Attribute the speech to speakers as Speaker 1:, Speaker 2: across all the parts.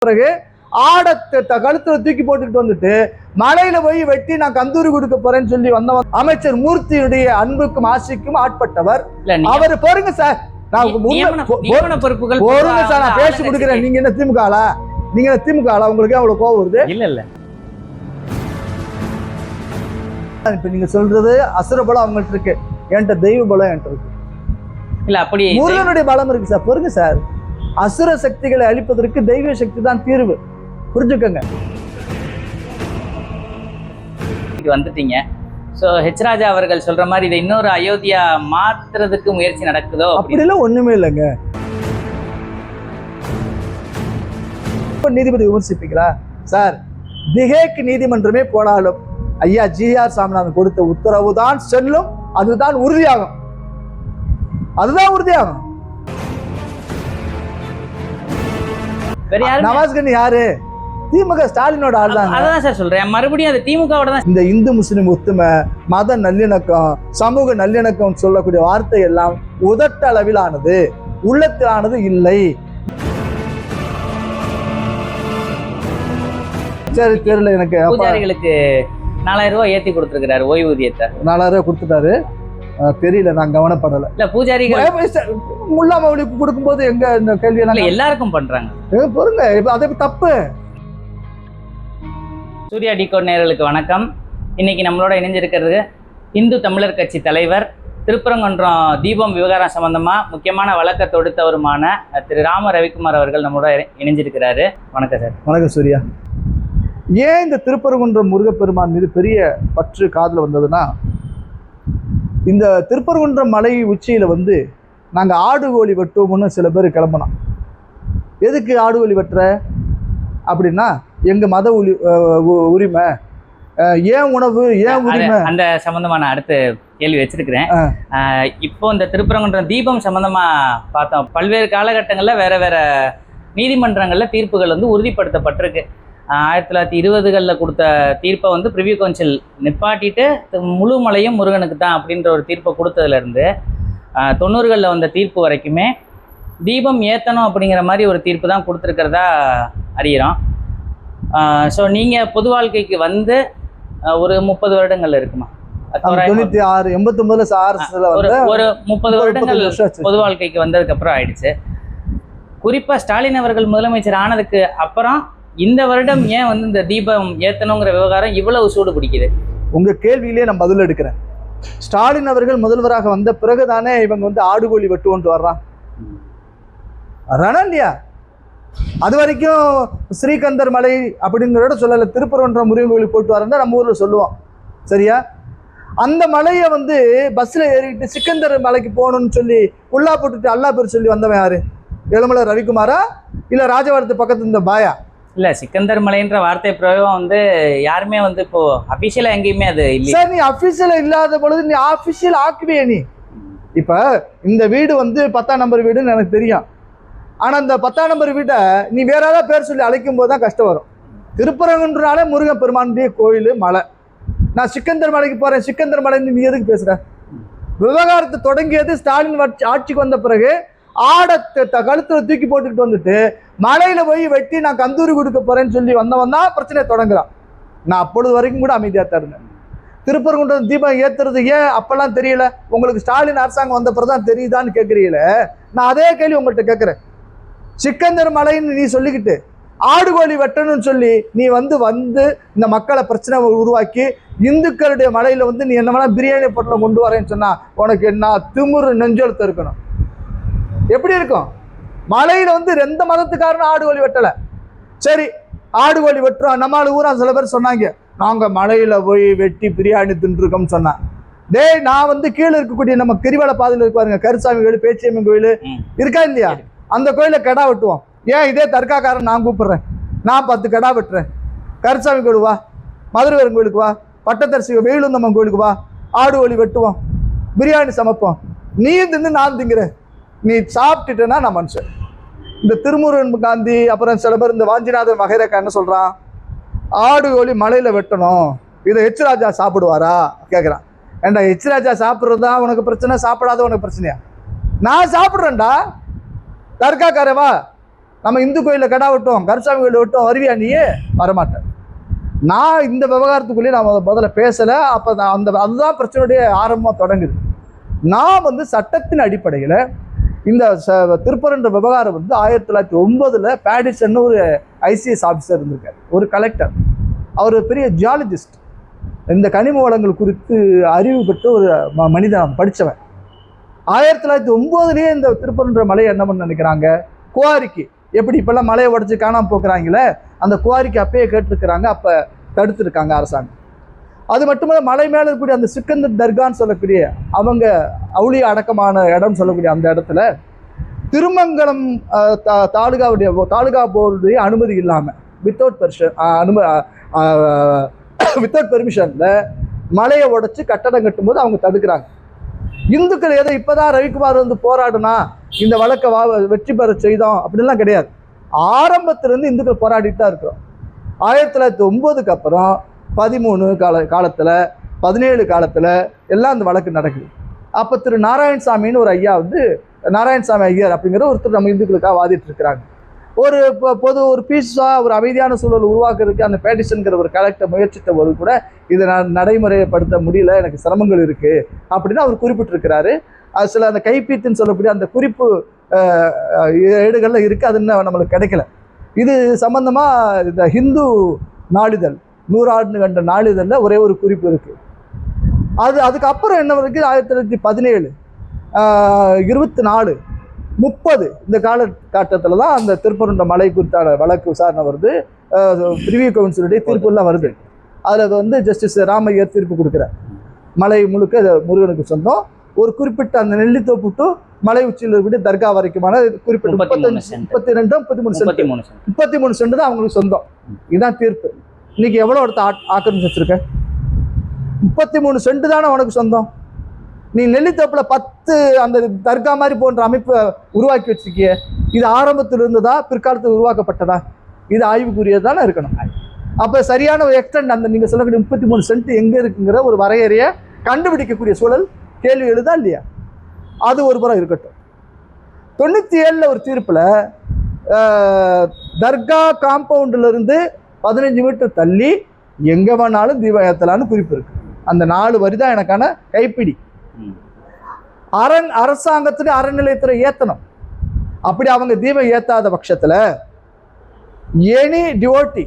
Speaker 1: பிறகு ஆடத்தை கழுத்துல தூக்கி போட்டுக்கிட்டு வந்துட்டு மலையில போய் வெட்டி நான் கந்தூரி கொடுக்க போறேன்னு சொல்லி வந்தவன் அமைச்சர் மூர்த்தியுடைய அன்புக்கும் ஆசைக்கும் ஆட்பட்டவர். அவர் போருங்க சார், போருங்க சார், நான் பேசி கொடுக்கிறேன். நீங்க என்ன திமுக ஆளா? நீங்க என்ன திமுக ஆளா? உங்களுக்கு அவ்வளவு கோவம் வருது?
Speaker 2: இல்ல
Speaker 1: இப்ப நீங்க சொல்றது அசுர பலம் அவங்கள்ட்ட இருக்கு, என்கிட்ட தெய்வ பலம் என்கிட்ட இருக்கு.
Speaker 2: இல்ல அப்படி
Speaker 1: முருகனுடைய பலம் இருக்கு சார். பொறுங்க சார், அசுர சக்திகளை அழிப்பதற்கு தெய்வ சக்தி தான் தீர்வு, புரிஞ்சுக்கங்க.
Speaker 2: வந்துட்டீங்க. சோ ஹெச் ராஜா அவர்கள் சொல்ற மாதிரி இதை இன்னொரு அயோத்தியா மாத்துறதுக்கு முயற்சி நடக்குதோ?
Speaker 1: அப்படி எல்லாம் ஒண்ணுமே இல்லைங்க. நீதிபதி விமர்சிப்பீங்களா சார்? திகேக்கு நீதிமன்றமே போனாலும் ஐயா ஜிஆர் சாமிநாதன் கொடுத்த உத்தரவு தான் செல்லும், அதுதான் உறுதியாகும், அதுதான் உறுதியாகும். நவாஸ்கனி யாரு? திமுக ஸ்டாலினோட ஆள் தான்.
Speaker 2: அதான் சார் சொல்றேன், மறுபடியும் அது திமுகவோட தான்.
Speaker 1: இந்த இந்து முஸ்லிம் ஒத்துமை, மத நல்லிணக்கம், சமூக நல்லிணக்கம் சொல்லக்கூடிய வார்த்தை எல்லாம் உதட்டளவிலானது, உள்ளத்திலானது இல்லை. சரி, தெரியல எனக்கு.
Speaker 2: பூஜாரிகளுக்கு 4000 ரூபாய் ஏத்தி கொடுத்திருக்கிறாரு ஓய்வூதியத்தை.
Speaker 1: 4000 ரூபாய் கொடுத்துட்டாரு, தெரியல, நான் கவனப்படல.
Speaker 2: இல்ல பூஜாரிகள்
Speaker 1: முல்லா மௌலிக்கு கொடுக்கும்போது எங்க இந்த கேள்வி
Speaker 2: எல்லாருக்கும் பண்றாங்க.
Speaker 1: பொறுங்க, அது தப்பு.
Speaker 2: சூர்யா டிகோட் நேயர்களுக்கு வணக்கம். இன்னைக்கு நம்மளோட இணைஞ்சிருக்கிறது இந்து தமிழர் கட்சி தலைவர், திருப்பரங்குன்றம் தீபம் விவகாரம் சம்பந்தமா முக்கியமான வழக்க தொடுத்தவருமான திரு ராம ரவிக்குமார் அவர்கள் நம்மளோட இணைஞ்சிருக்கிறாரு. வணக்கம் சார்.
Speaker 1: வணக்கம் சூர்யா. ஏன் இந்த திருப்பரங்குன்றம் முருகப்பெருமான் மீது பெரிய பற்று காதுல வந்ததுன்னா, இந்த திருப்பரங்குன்றம் மலை உச்சியில நாங்க ஆடு கோழி வெட்டுவோம்னு சில பேர் கிளம்பினோம். எதுக்கு ஆடு கோழி வெட்டுற அப்படின்னா, எங்க மத உரிமை, ஏன் உணவு, ஏன் உரிமை,
Speaker 2: அந்த சம்பந்தமான அடுத்த கேள்வி வச்சிருக்கிறேன். இப்போ இந்த திருப்பரங்குன்றம் தீபம் சம்பந்தமா பார்த்தோம், பல்வேறு காலகட்டங்கள்ல வேற வேற நீதிமன்றங்கள்ல தீர்ப்புகள் உறுதிப்படுத்தப்பட்டிருக்கு. 1920களில் கொடுத்த தீர்ப்பை பிரிவியூ கவுன்சில் நிப்பாட்டிட்டு முழு மலையும் முருகனுக்கு தான் அப்படின்ற ஒரு தீர்ப்பை கொடுத்ததுலேருந்து 90களில் வந்த தீர்ப்பு வரைக்குமே தீபம் ஏற்றணும் அப்படிங்கிற மாதிரி ஒரு தீர்ப்பு தான் கொடுத்துருக்கிறதா அறிகிறோம். ஸோ நீங்கள் பொது வாழ்க்கைக்கு ஒரு 30 வருடங்கள் இருக்குமா?
Speaker 1: 96, 89
Speaker 2: ஒரு 30 வருடங்கள் பொது வாழ்க்கைக்கு வந்ததுக்கப்புறம் ஆயிடுச்சு. குறிப்பாக ஸ்டாலின் அவர்கள் முதலமைச்சர் ஆனதுக்கு அப்புறம் இந்த வருடம் ஏன் இந்த தீபம் ஏத்தணுங்கிற விவகாரம் இவ்வளவு சூடு பிடிக்குது?
Speaker 1: உங்க கேள்வியிலே நான் பதில் எடுக்கிறேன். ஸ்டாலின் அவர்கள் முதல்வராக வந்த பிறகுதானே இவங்க ஆடுகோழி வெட்டுவோன்ட்டு வர்றான் இல்லையா? அது வரைக்கும் ஸ்ரீகந்தர் மலை அப்படிங்கிறத சொல்லல, திருப்பரங்குன்றம் முருகன் கோயில் போட்டு வரேன் நம்ம ஊர்ல சொல்லுவோம், சரியா? அந்த மலையை பஸ்ல ஏறிட்டு சிக்கந்தர் மலைக்கு போகணும்னு சொல்லி உள்ளா போட்டுட்டு அல்லா பேர் சொல்லி வந்தவன் யாரு? ஏழுமலை ரவிக்குமாரா இல்ல ராஜவாரத்து பக்கத்து இந்த பாயா?
Speaker 2: இல்ல, சிக்கந்தர் மலைன்ற வார்த்தை பிரயோகம் யாருமே இப்போ அபிஷியலா எங்கேயுமே அது இல்லை
Speaker 1: சார். நீ அபிஷியலா இல்லாத பொழுது நீ அபிஷியல் ஆக்குவியே. நீ இப்ப இந்த வீடு 10ஆம் நம்பர் வீடுன்னு எனக்கு தெரியும். ஆனா இந்த 10ஆம் நம்பர் வீட்டை நீ வேற ஏதாவது பேர் சொல்லி அழைக்கும் போது தான் கஷ்டம் வரும். திருப்பரங்குன்றாலே முருகன் பெருமானுடைய கோயில் மலை. நான் சிக்கந்தர் மலைக்கு போறேன், சிக்கந்தர் மலை நீ எதுக்கு பேசுற? விவகாரத்தை தொடங்கியது ஸ்டாலின் ஆட்சிக்கு வந்த பிறகு ஆடத்தை கழுத்துல தூக்கி போட்டுக்கிட்டு வந்துட்டு மலையில போய் வெட்டி நான் கந்தூரி கொடுக்க போறேன்னு சொல்லி வந்தவன் தான் பிரச்சனையை தொடங்குறான். நான் அப்பொழுது வரைக்கும் கூட அமைதியா தான் இருந்தேன். திருப்பரங்குன்றம் தீபம் ஏத்துறது ஏன் அப்பெல்லாம் தெரியல? உங்களுக்கு ஸ்டாலின் அரசாங்கம் வந்த பிறகுதான் தெரியுதான்னு கேட்கறீங்களே. நான் அதே கேள்வி உங்கள்கிட்ட கேட்கிறேன். சிக்கந்தர் மலைன்னு நீ சொல்லிக்கிட்டு ஆடுகோழி வெட்டணும்னு சொல்லி நீ இந்த மக்களை பிரச்சனை உருவாக்கி இந்துக்களுடைய மலையில நீ என்ன வேணா பிரியாணி பொட்டலம் கொண்டு வரேன்னு சொன்னா உனக்கு என்ன திமிரு நெஞ்செழுத்து இருக்கணும்? எப்படி இருக்கும்? மலையில எந்த மதத்துக்காரனும் ஆடுகோழி வெட்டல. சரி, ஆடுகோழி வெட்டுறோம். நம்மளால ஊரா சில பேர் சொன்னாங்க, நாங்க மலையில போய் வெட்டி பிரியாணி தின்றுருக்கோம்னு சொன்னா, டேய் நான் கீழே இருக்கக்கூடிய நம்ம கிரிவல பாதையில் இருப்பாருங்க, கருசாமி கோயில், பேச்சியம்மன் கோயில் இருக்கா இல்லையா? அந்த கோயில கெடா வெட்டுவோம். ஏன் இதே தர்காக்காரன் நான் கூப்பிடுறேன், நான் 10 கெடா வெட்டுறேன். கருசாமி கோயில் வா, மதுரவரன் கோயிலுக்கு வா, பட்டத்தரிசி வேலுந்தம்மன் கோயிலுக்கு வா, ஆடுகோழி வெட்டுவோம், பிரியாணி சமைப்போம். நீ தின்னு நான் திங்கிறேன், நீ சாப்பிட்டுட்டேன்னா நான் மனுஷன். இந்த திருமுருகன் காந்தி அப்புறம் சில பேர் இந்த வாஞ்சிநாதன் வகைரக்கா என்ன சொல்றான், ஆடுகோழி மலையில வெட்டணும், இதை ஹெச் ராஜா சாப்பிடுவாரா கேட்குறான். ஏண்டா ஹெச் ராஜா சாப்பிட்றதா உனக்கு பிரச்சனை, சாப்பிடாத உனக்கு பிரச்சனையா? நான் சாப்பிட்றேன்டா. தர்காக்காரவா நம்ம இந்து கோயிலில் கடா விட்டோம், கருசாமி கோயிலில் விட்டோம், வருவியா நீயே? வரமாட்டேன். நான் இந்த விவகாரத்துக்குள்ளேயே நான் முதல்ல பேசலை. அப்போ அதுதான் பிரச்சனையுடைய ஆரம்பமாக தொடங்குது. நான் வந்து சட்டத்தின் அடிப்படையில் இந்த திருப்பரங்குன்ற விவகாரம் வந்து 1909 பேடிசன் ஒரு ஐசிஎஸ் ஆஃபீஸர் இருந்திருக்காரு, ஒரு கலெக்டர். அவர் பெரிய ஜியாலஜிஸ்ட், இந்த கனிம வளங்கள் குறித்து அறிவு பெற்ற ஒரு மனிதன், படித்தவன். 1909 இந்த திருப்பரங்குன்ற மலையை என்ன பண்ண நினைக்கிறாங்க, குவாரிக்கு எப்படி இப்போல்லாம் மலையை உடச்சி காணாமல் போக்குறாங்களே, அந்த குவாரிக்கு அப்பயே கேட்டிருக்கிறாங்க. அப்போ தடுத்துருக்காங்க அரசாங்கம். அது மட்டுமல்ல, மலை மேலே இருக்கக்கூடிய அந்த சிக்கந்தர் தர்கான்னு சொல்லக்கூடிய அவங்க அவுளிய அடக்கமான இடம் சொல்லக்கூடிய அந்த இடத்துல திருமங்கலம் தாலுகா போர்டுடைய அனுமதி இல்லாமல் வித்தவுட் பெர்மிஷனில் மலையை உடைச்சி கட்டடம் கட்டும்போது அவங்க தடுக்கிறாங்க. இந்துக்கள் ஏதோ இப்போதான் ரவிக்குமார் வந்து போராடுனா இந்த வழக்கை வெற்றி பெற செய்தோம் அப்படின்லாம் கிடையாது. ஆரம்பத்திலேருந்து இந்துக்கள் போராடிட்டு தான் இருக்கிறோம். 1909 அப்புறம் 13 காலத்தில் 17 காலத்தில் எல்லாம் அந்த வழக்கு நடக்குது. அப்போ திரு நாராயணசாமின்னு ஒரு ஐயா வந்து, நாராயணசாமி ஐயர் அப்படிங்கிற ஒருத்தர் நம்ம இந்துக்களுக்காக வாதிட்டு இருக்கிறாங்க. ஒரு பீஸாக ஒரு அமைதியான சூழல் உருவாக்குறதுக்கு அந்த பேட்டிஷன்கிற ஒரு கலெக்டர் முயற்சித்த போது கூட இதை நான் நடைமுறைப்படுத்த முடியல, எனக்கு சிரமங்கள் இருக்குது அப்படின்னு அவர் குறிப்பிட்டிருக்கிறாரு. அது சில அந்த கைப்பீத்துன்னு சொல்லக்கூடிய அந்த குறிப்பு ஏடுகளில் இருக்குது, அது இன்னும் நம்மளுக்கு கிடைக்கல. இது சம்பந்தமாக இந்த ஹிந்து நாளிதழ் 100 ஆண்டு கண்ட நாளிதழில் ஒரே ஒரு குறிப்பு இருக்குது. அதுக்கப்புறம் என்ன இருக்குது, 1917 24 30 இந்த காலகட்டத்தில் தான் அந்த திருப்பரங்குன்ற மலை குறித்தான வழக்கு விசாரணை வருது. ரிவ்யூ கவுன்சிலுடைய தீர்ப்புலாம் வருது. அதில் வந்து ஜஸ்டிஸ் ராமையர் தீர்ப்பு கொடுக்குறார். மலை முழுக்க முருகனுக்கு சொந்தம். ஒரு குறிப்பிட்ட அந்த நெல்லித்தோப்பு டு மலை உச்சியில் இருக்கக்கூடிய தர்கா வரைக்குமான குறிப்பிட்ட 33 சென்ட் தான் அவங்களுக்கு சொந்தம். இதுதான் தீர்ப்பு. இன்னைக்கு எவ்வளோ இடத்த ஆக்கிரமிச்சு வச்சிருக்க? 33 சென்ட் தானே உனக்கு சொந்தம். நீ நெல்லித்தோப்பில் 10 அந்த தர்கா மாதிரி போன்ற அமைப்பை உருவாக்கி வச்சிருக்கிய. இது ஆரம்பத்தில் இருந்ததா பிற்காலத்தில் உருவாக்கப்பட்டதா? இது ஆய்வுக்குரியது தானே இருக்கணும். அப்போ சரியான ஒரு எக்ஸ்டெண்ட் அந்த நீங்கள் சொல்லக்கூடிய 33 சென்ட் எங்கே இருக்குங்கிற ஒரு வரையறையை கண்டுபிடிக்கக்கூடிய சூழல் கேள்வி எழுதா இல்லையா? அது ஒரு புறம் இருக்கட்டும். 97 ஒரு தீர்ப்பில் தர்கா காம்பவுண்டிலிருந்து 15 மீட்டர் தள்ளி எங்கே வேணாலும் தீபம் ஏற்றலான்னு குறிப்பு இருக்கு. அந்த 4 வரி தான் எனக்கான கைப்பிடி. அரசாங்கத்துக்கு அறநிலையத்துறை ஏற்றணும். அப்படி அவங்க தீபம் ஏற்றாத பட்சத்தில் எனி டிவோட்டி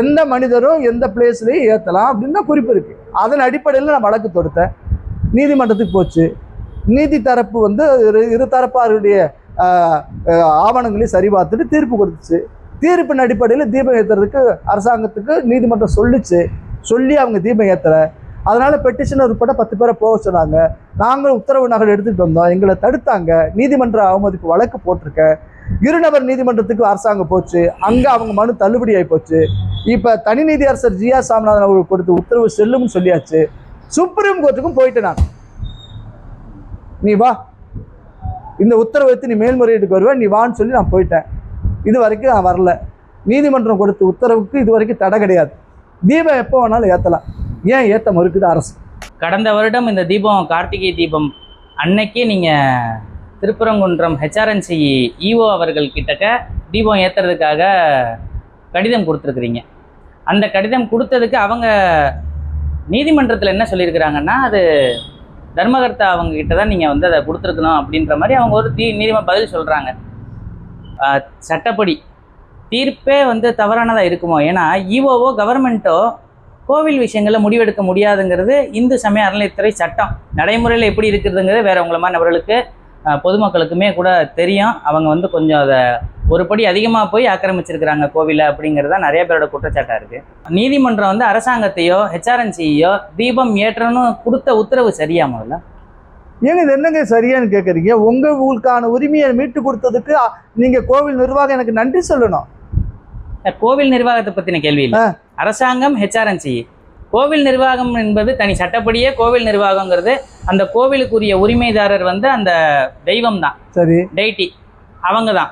Speaker 1: எந்த மனிதரும் எந்த பிளேஸ்லையும் ஏற்றலாம் அப்படின்னு தான் குறிப்பு இருக்குது. அதன் அடிப்படையில் நான் வழக்கு தொடுத்தேன். நீதிமன்றத்துக்கு போச்சு. நீதி தரப்பு வந்து இரு தரப்பாருடைய ஆவணங்களையும் சரி பார்த்துட்டு தீர்ப்பு கொடுத்துச்சு. தீர்ப்பின் அடிப்படையில் தீபம் ஏற்றுறதுக்கு அரசாங்கத்துக்கு நீதிமன்றம் சொல்லி அவங்க தீபம் ஏற்றலை. அதனால் பெட்டிஷனர் உட்பட 10 பேரை போக சொன்னாங்க. நாங்கள் உத்தரவு நகல் எடுத்துகிட்டு வந்தோம். எங்களை தடுத்தாங்க. நீதிமன்ற அவமதிப்பு வழக்கு போட்டிருக்கேன். இருநபர் நீதிமன்றத்துக்கு அரசாங்கம் போச்சு. அங்கே அவங்க மனு தள்ளுபடி ஆகி போச்சு. இப்போ தனி நீதி அரசர் ஜிஆ சாமிநாதன் அவர்கள் கொடுத்த உத்தரவு செல்லும்னு சொல்லியாச்சு. சுப்ரீம் கோர்ட்டுக்கும் போயிட்டேன் நான். நீ வா, இந்த உத்தரவை வைத்து நீ மேல்முறையீட்டுக்கு வருவேன், நீ வான்னு சொல்லி நான் போயிட்டேன். இது வரைக்கும் நான் வரல. நீதிமன்றம் கொடுத்த உத்தரவுக்கு இது வரைக்கும் தடை கிடையாது. தீபம் எப்போ வேணாலும் ஏற்றலாம். ஏன் ஏற்ற மறுக்குது அரசு?
Speaker 2: கடந்த வருடம் இந்த தீபம், கார்த்திகை தீபம் அன்னைக்கு நீங்கள் திருப்பரங்குன்றம் ஹெச்ஆர்என்சி இஓ அவர்கள் கிட்டக்க தீபம் ஏற்றுறதுக்காக கடிதம் கொடுத்துருக்குறீங்க. அந்த கடிதம் கொடுத்ததுக்கு அவங்க நீதிமன்றத்தில் என்ன சொல்லியிருக்கிறாங்கன்னா, அது தர்மகர்த்தா அவங்க கிட்ட தான் நீங்கள் வந்து அதை கொடுத்துருக்கணும் அப்படின்ற மாதிரி அவங்க ஒரு நீதிமன்ற பதில் சொல்கிறாங்க. சட்டப்படி தீர்ப்பே வந்து தவறானதாக இருக்குமோ? ஏன்னா இஓவோ கவர்மெண்ட்டோ கோவில் விஷயங்களில் முடிவெடுக்க முடியாதுங்கிறது இந்து சமய அறநிலையத்துறை சட்டம். நடைமுறையில் எப்படி இருக்கிறதுங்கிறது வேற உங்களை மாதிரி நபர்களுக்கு பொதுமக்களுக்குமே கூட தெரியும். அவங்க வந்து கொஞ்சம் அதை ஒரு படி அதிகமாக போய் ஆக்கிரமிச்சிருக்கிறாங்க கோவிலை அப்படிங்கிறது தான் நிறைய பேரோட குற்றச்சாட்டாக இருக்குது. நீதிமன்றம் வந்து அரசாங்கத்தையோ ஹெச்ஆர்என்சியோ தீபம் ஏற்றணும்னு கொடுத்த உத்தரவு சரியா? முதல்ல
Speaker 1: ஏங்க இது என்னங்க சரியான்னு கேட்குறீங்க? உங்களுக்கான உரிமையை மீட்டு கொடுத்ததுக்கு நீங்கள் கோவில் நிர்வாகம் எனக்கு நன்றி சொல்லணும்.
Speaker 2: கோவில் நிர்வாகத்தை பற்றின கேள்வி இல்லை. அரசாங்கம் ஹெச்ஆர்என்சி, கோவில் நிர்வாகம் என்பது தனி சட்டப்படியே. கோவில் நிர்வாகங்கிறது அந்த கோவிலுக்குரிய உரிமைதாரர் வந்து அந்த தெய்வம் தான், சரி, டெய்டி அவங்க தான்.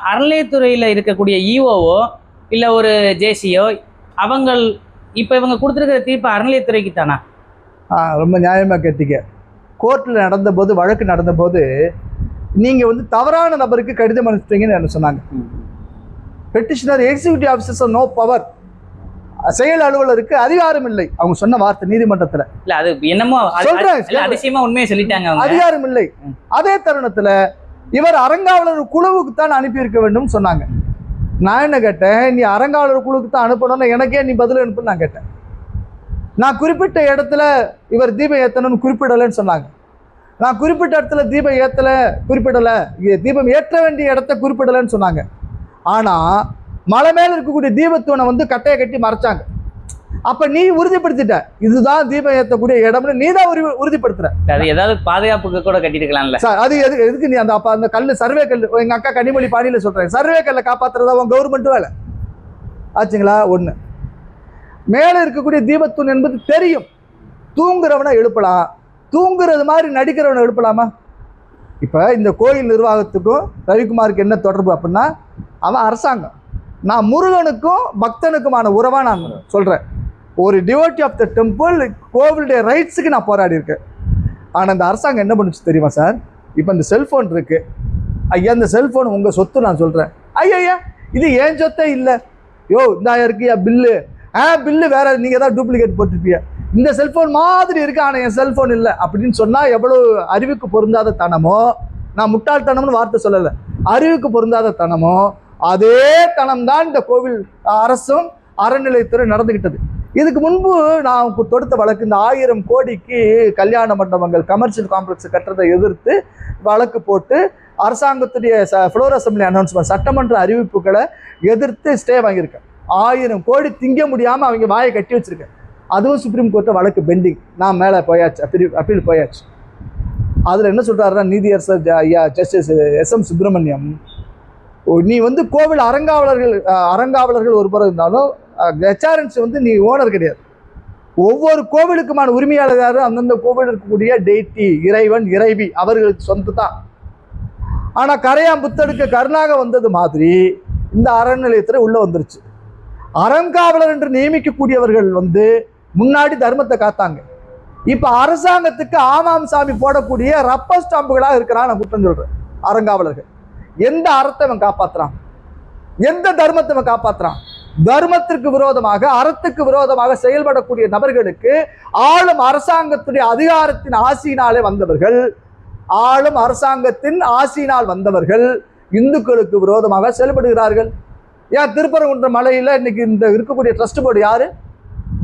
Speaker 2: அறநிலையத்துறையில் இருக்கக்கூடிய இஓவோ இல்லை ஒரு ஜேசியோ அவங்கள் இப்போ இவங்க கொடுத்துருக்கிற தீர்ப்பு அறநிலையத்துறைக்கு தானா?
Speaker 1: ரொம்ப நியாயமாக கேட்டீங்க. கோர்ட்டில் நடந்தபோது, வழக்கு நடந்தபோது நீங்கள் வந்து தவறான நபருக்கு கடிதம் அனுப்பிச்சிட்டீங்கன்னு என்ன சொன்னாங்க. Petitioner executive officers no power. செயல் அலுவலருக்கு அதிகாரம் இல்லை. அவங்க சொன்ன வார்த்தை நீதிமன்றத்துல.
Speaker 2: இல்ல அது என்னமோ
Speaker 1: சொல்றேன்,
Speaker 2: அதிசயமா உண்மையை சொல்லிட்டாங்க அவங்க.
Speaker 1: அதிகாரம் இல்லை. அதே தருணத்துல இவர் அறங்காவலர் குழுவுக்கு தான் அனுப்பி இருக்க வேண்டும் சொன்னாங்க. நான் என்ன கேட்டேன், நீ அறங்காவலர் குழுவுக்கு தான் அனுப்பணும்னு எனக்கே நீ பதில் அனுப்புன்னு நான் கேட்டேன். நான் குறிப்பிட்ட இடத்துல இவர் தீபம் ஏற்றணும்னு குறிப்பிடலைன்னு சொன்னாங்க. நான் குறிப்பிட்ட இடத்துல தீபம் ஏற்றலை குறிப்பிடலை, தீபம் ஏற்ற வேண்டிய இடத்த குறிப்பிடலைன்னு சொன்னாங்க. ஆனால் மலை மேலே இருக்கக்கூடிய தீபத்தூணை வந்து கட்டையை கட்டி மறைச்சாங்க. அப்போ நீ உறுதிப்படுத்திட்ட இதுதான் தீபம் ஏற்றக்கூடிய இடம்னு நீ தான் உறுதிப்படுத்துற.
Speaker 2: அது ஏதாவது பாதுகாப்புக்கு கூட கட்டிருக்கலாம்ல
Speaker 1: சார். அது எதுக்கு நீ அந்த அப்போ அந்த கல் சர்வே கல், எங்கள் அக்கா கனிமொழி பாணியில் சொல்கிறேன், சர்வே கல்லை காப்பாற்றுறதா உன் கவர்மெண்ட் வேலை ஆச்சுங்களா? ஒன்று. மேலே இருக்கக்கூடிய தீபத்தூண் என்பது தெரியும், தூங்குறவனை எழுப்பலாம், தூங்குறது மாதிரி நடிக்கிறவனை எழுப்பலாமா? இப்போ இந்த கோயில் நிர்வாகத்துக்கும் ரவிக்குமாருக்கு என்ன தொடர்பு அப்படின்னா, அவன் அரசாங்கம், நான் முருகனுக்கும் பக்தனுக்குமான உறவா நான் சொல்கிறேன். ஒரு டிவோட்டி ஆஃப் த டெம்பிள், கோவிலுடைய ரைட்ஸுக்கு நான் போராடி இருக்கேன். ஆனால் இந்த அரசாங்கம் என்ன பண்ணுச்சு தெரியுமா சார்? இப்போ இந்த செல்ஃபோன் இருக்கு ஐயா, இந்த செல்ஃபோன் உங்கள் சொத்து நான் சொல்கிறேன். ஐயா இது ஏன் சொத்தே இல்லை. யோ இந்த இருக்கியா பில்லு, பில்லு வேற, நீங்கள் தான் டூப்ளிகேட் போட்டிருப்பீங்க. இந்த செல்ஃபோன் மாதிரி இருக்கு ஆனால் என் செல்ஃபோன் இல்லை அப்படின்னு சொன்னால் எவ்வளோ அறிவுக்கு பொருந்தாத தனமோ, நான் முட்டாள்தனம்னு வார்த்தை சொல்லலை, அறிவுக்கு பொருந்தாத தனமோ அதே தனம் தான் இந்த கோவில் அரசும் அறநிலையத்துறை நடந்துகிட்டது. இதுக்கு முன்பு நான் தொடுத்த வழக்கு, இந்த 1000 கோடிக்கு கல்யாண மண்டபங்கள் கமர்ஷியல் காம்ப்ளெக்ஸ் கட்டுறதை எதிர்த்து வழக்கு போட்டு அரசாங்கத்துடைய ஃப்ளோர் அசம்பிளி அனௌன்ஸ்மெண்ட் சட்டமன்ற அறிவிப்புகளை எதிர்த்து ஸ்டே வாங்கியிருக்கேன். 1000 கோடி திங்க முடியாமல் அவங்க வாயை கட்டி வச்சிருக்கேன். அதுவும் சுப்ரீம் கோர்ட்டில் வழக்கு பெண்டிங். நான் மேலே போயாச்சு, அப்பீல் போயாச்சு. அதில் என்ன சொல்கிறாருன்னா நீதியரசர் ஐயா ஜஸ்டிஸ் SM சுப்பிரமணியம், நீ வந்து கோவில் அறங்காவலர்கள் ஒரு புறம் இருந்தாலும் ஹெச்ஆர்என்சி வந்து நீ ஓனர் கிடையாது. ஒவ்வொரு கோவிலுக்குமான உரிமையாளர் அந்தந்த கோவில் இருக்கக்கூடிய டெய்டி, இறைவன் இறைவி அவர்களுக்கு சொந்த தான். ஆனால் கரையான் புத்தெடுக்க கருணாக வந்தது மாதிரி இந்த அறநிலையத்துறை உள்ளே வந்துருச்சு. அறங்காவலர் என்று நியமிக்கக்கூடியவர்கள் வந்து முன்னாடி தர்மத்தை காத்தாங்க. இப்போ அரசாங்கத்துக்கு ஆமாம் சாமி போடக்கூடிய ரப்பர் ஸ்டாம்புகளாக இருக்கிறான் நான் குற்றம் சொல்கிறேன். அறங்காவலர்கள் எந்த அறத்தை அவன் காப்பாற்றுறான்? எந்த தர்மத்தை அவன் காப்பாற்றுறான்? தர்மத்திற்கு விரோதமாக, அறத்துக்கு விரோதமாக செயல்படக்கூடிய நபர்களுக்கு ஆளும் அரசாங்கத்துடைய அதிகாரத்தின் ஆசியினாலே வந்தவர்கள், ஆளும் அரசாங்கத்தின் ஆசியினால் வந்தவர்கள் இந்துக்களுக்கு விரோதமாக செயல்படுகிறார்கள். ஏன் திருப்பரங்குன்ற மலையில் இன்னைக்கு இந்த இருக்கக்கூடிய ட்ரஸ்ட் போர்டு யாரு?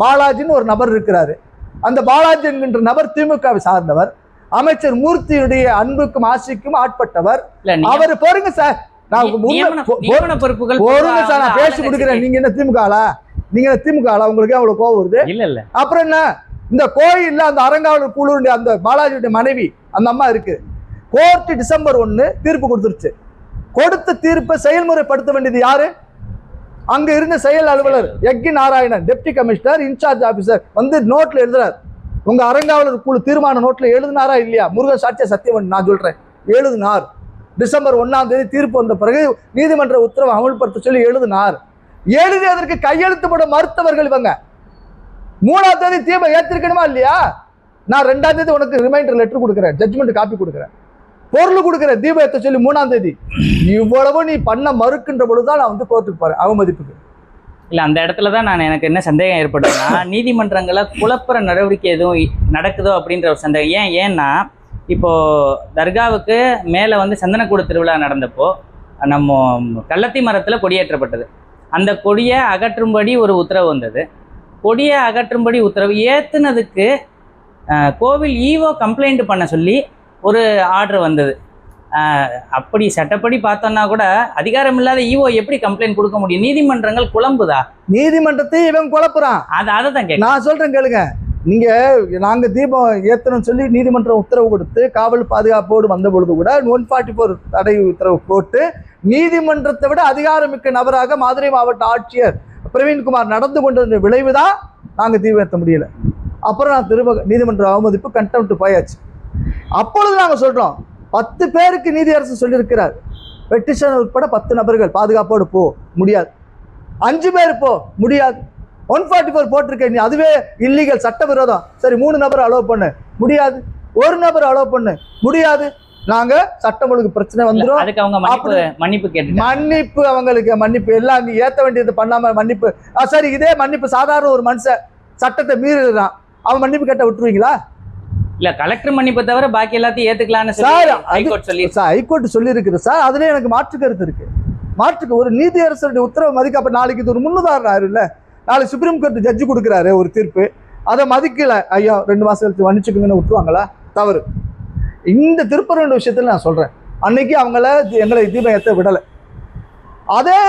Speaker 1: பாலாஜின்னு ஒரு நபர் இருக்கிறாரு. அந்த பாலாஜி என்கின்ற நபர் திமுகவை சார்ந்தவர், அமைச்சர் மூர்த்தியுடைய அன்புக்கும் ஆசைக்கும் ஆட்பட்டவர். அவர் போருங்க சார், பொறுங்க சார், நான் பேசி கொடுக்கிறேன். நீங்க என்ன திமுகலா? நீங்க திமுகலா? உங்களுக்கு அவ்வளவு கோவம் வருது? இல்ல இல்ல. அப்புறம் என்ன, இந்த கோயில்ல அந்த அறங்காவலர் குழுவுடைய அந்த பாலாஜியுடைய மனைவி அந்த அம்மா இருக்கு. கோர்ட் டிசம்பர் 1 தீர்ப்பு கொடுத்துருச்சு. கொடுத்த தீர்ப்பை செயல்முறைப்படுத்த வேண்டியது யாரு? அங்க இருந்த செயல் அலுவலர் யக்கி Narayanan, deputy commissioner, in charge officer வந்து நோட்ல எழுதுறாரு. உங்க அறங்காவலர் குழு தீர்மான நோட்ல எழுதினாரா இல்லையா? முருகன் சாட்சிய சத்தியம் நான் சொல்றேன், எழுதினார். டிசம்பர் 1 தீர்ப்பு வந்த பிறகு நீதிமன்ற உத்தரவு அமல்படுத்த சொல்லி எழுதினார். எழுதியதற்கு கையெழுத்துப்பட மறுத்தவர்கள் இவங்க. 3 தீர்ப்பை ஏற்றிருக்கணுமா இல்லையா? நான் 2 உனக்கு ரிமைண்டர் லெட்டர் கொடுக்குறேன், ஜட்ஜ்மெண்ட் காப்பி கொடுக்குறேன், பொருள் கொடுக்குறேன், தீபம் ஏற்ற சொல்லி 3 இவ்வளவு நீ பண்ண மறுக்கின்ற பொழுதுதான் நான் வந்து கோர்ட்டுக்கு போறேன் அவமதிப்புக்கு.
Speaker 2: இல்லை, அந்த இடத்துல தான் எனக்கு என்ன சந்தேகம் ஏற்படுதுன்னா, நீதிமன்றங்களை குழப்புற நடவடிக்கை எதுவும் நடக்குதோ அப்படின்ற ஒரு சந்தேகம். ஏன்னா இப்போது தர்காவுக்கு மேலே வந்து சந்தனக்கூடு திருவிழா நடந்தப்போ நம்ம கள்ளத்தி மரத்தில் கொடியேற்றப்பட்டது. அந்த கொடியை அகற்றும்படி ஒரு உத்தரவு வந்தது. கொடியை அகற்றும்படி உத்தரவு ஏற்றுனதுக்கு கோவில் ஈவோ கம்ப்ளைண்ட் பண்ண சொல்லி ஒரு ஆர்டர் வந்தது. அப்படி சட்டப்படி பார்த்தோன்னா கூட அதிகாரம் இல்லாத ஈவோ எப்படி கம்ப்ளைண்ட் கொடுக்க முடியும்? நீதிமன்றங்கள் குழம்புதா?
Speaker 1: நீதிமன்றத்தை இவன் குழப்புறான்.
Speaker 2: அதை தான் கேட்க
Speaker 1: நான் சொல்றேன் கேளுங்க. நீங்க நாங்க தீபம் ஏத்தணும் சொல்லி நீதிமன்றம் உத்தரவு கொடுத்து காவல் பாதுகாப்போடு வந்த பொழுது கூட 144 தடை உத்தரவு போட்டு நீதிமன்றத்தை விட அதிகாரமிக்க நபராக மதுரை மாவட்ட ஆட்சியர் பிரவீன்குமார் நடந்து கொண்ட விளைவுதான் நாங்க தீபம் ஏற்ற முடியல. அப்புறம் நான் நீதிமன்ற அவமதிப்பு கண்டெம்ட் போயாச்சு. அப்பொழுது நாங்க சொல்றோம், 10 பேருக்கு நீதியரசு சொல்லியிருக்கிறார், பெட்டிஷன் உட்பட 10 நபர்கள் பாதுகாப்போடு போ முடியாது, 5 பேர் போ முடியாது, 144 போட்டிருக்கேன் நீ, அதுவே இல்லீகல் சட்டவிரோதம், சரி 3 நபர் அலோவ் பண்ணு முடியாது, 1 நபர் அலோவ் பண்ணு முடியாது, நாங்க சட்டம் ஒழுங்கு பிரச்சனை வந்துடும்.
Speaker 2: அதுக்கு அவங்க மன்னிப்பு கேட்டு
Speaker 1: மன்னிப்பு அவங்களுக்கு மன்னிப்பு எல்லாம் நீ ஏத்த வேண்டியது பண்ணாம மன்னிப்பு. சரி, இதே மன்னிப்பு சாதாரண ஒரு மனுஷன் சட்டத்தை மீறுறான், அவன் மன்னிப்பு கேட்ட விட்டுருவீங்களா?
Speaker 2: இல்ல கலெக்டர் மன்னிப்பை தவிர பாக்கி எல்லாத்தையும் ஏத்துக்கலாம்னு
Speaker 1: ஹைகோர்ட் சொல்லி இருக்குது சார். அதுல எனக்கு மாற்று கருத்து இருக்கு. ஒரு நீதியரசருடைய உத்தரவு மதிக்க, அப்ப நாளைக்கு இது ஒரு முன்னுதாரணம் இல்ல, நாளைக்கு சுப்ரீம் கோர்ட் ஜட்ஜி கொடுக்குறாரு ஒரு தீர்ப்பு, அதை மதிக்கல, ஐயோ 2 மாசம் கழிச்சு மன்னிச்சுக்குங்கன்னு விட்டுருவாங்களா? தவறு. இந்த திருப்பரங்குன்ற விஷயத்துல நான் சொல்றேன், அன்னைக்கு எங்களை தீபம் ஏற்ற விடலை. அதே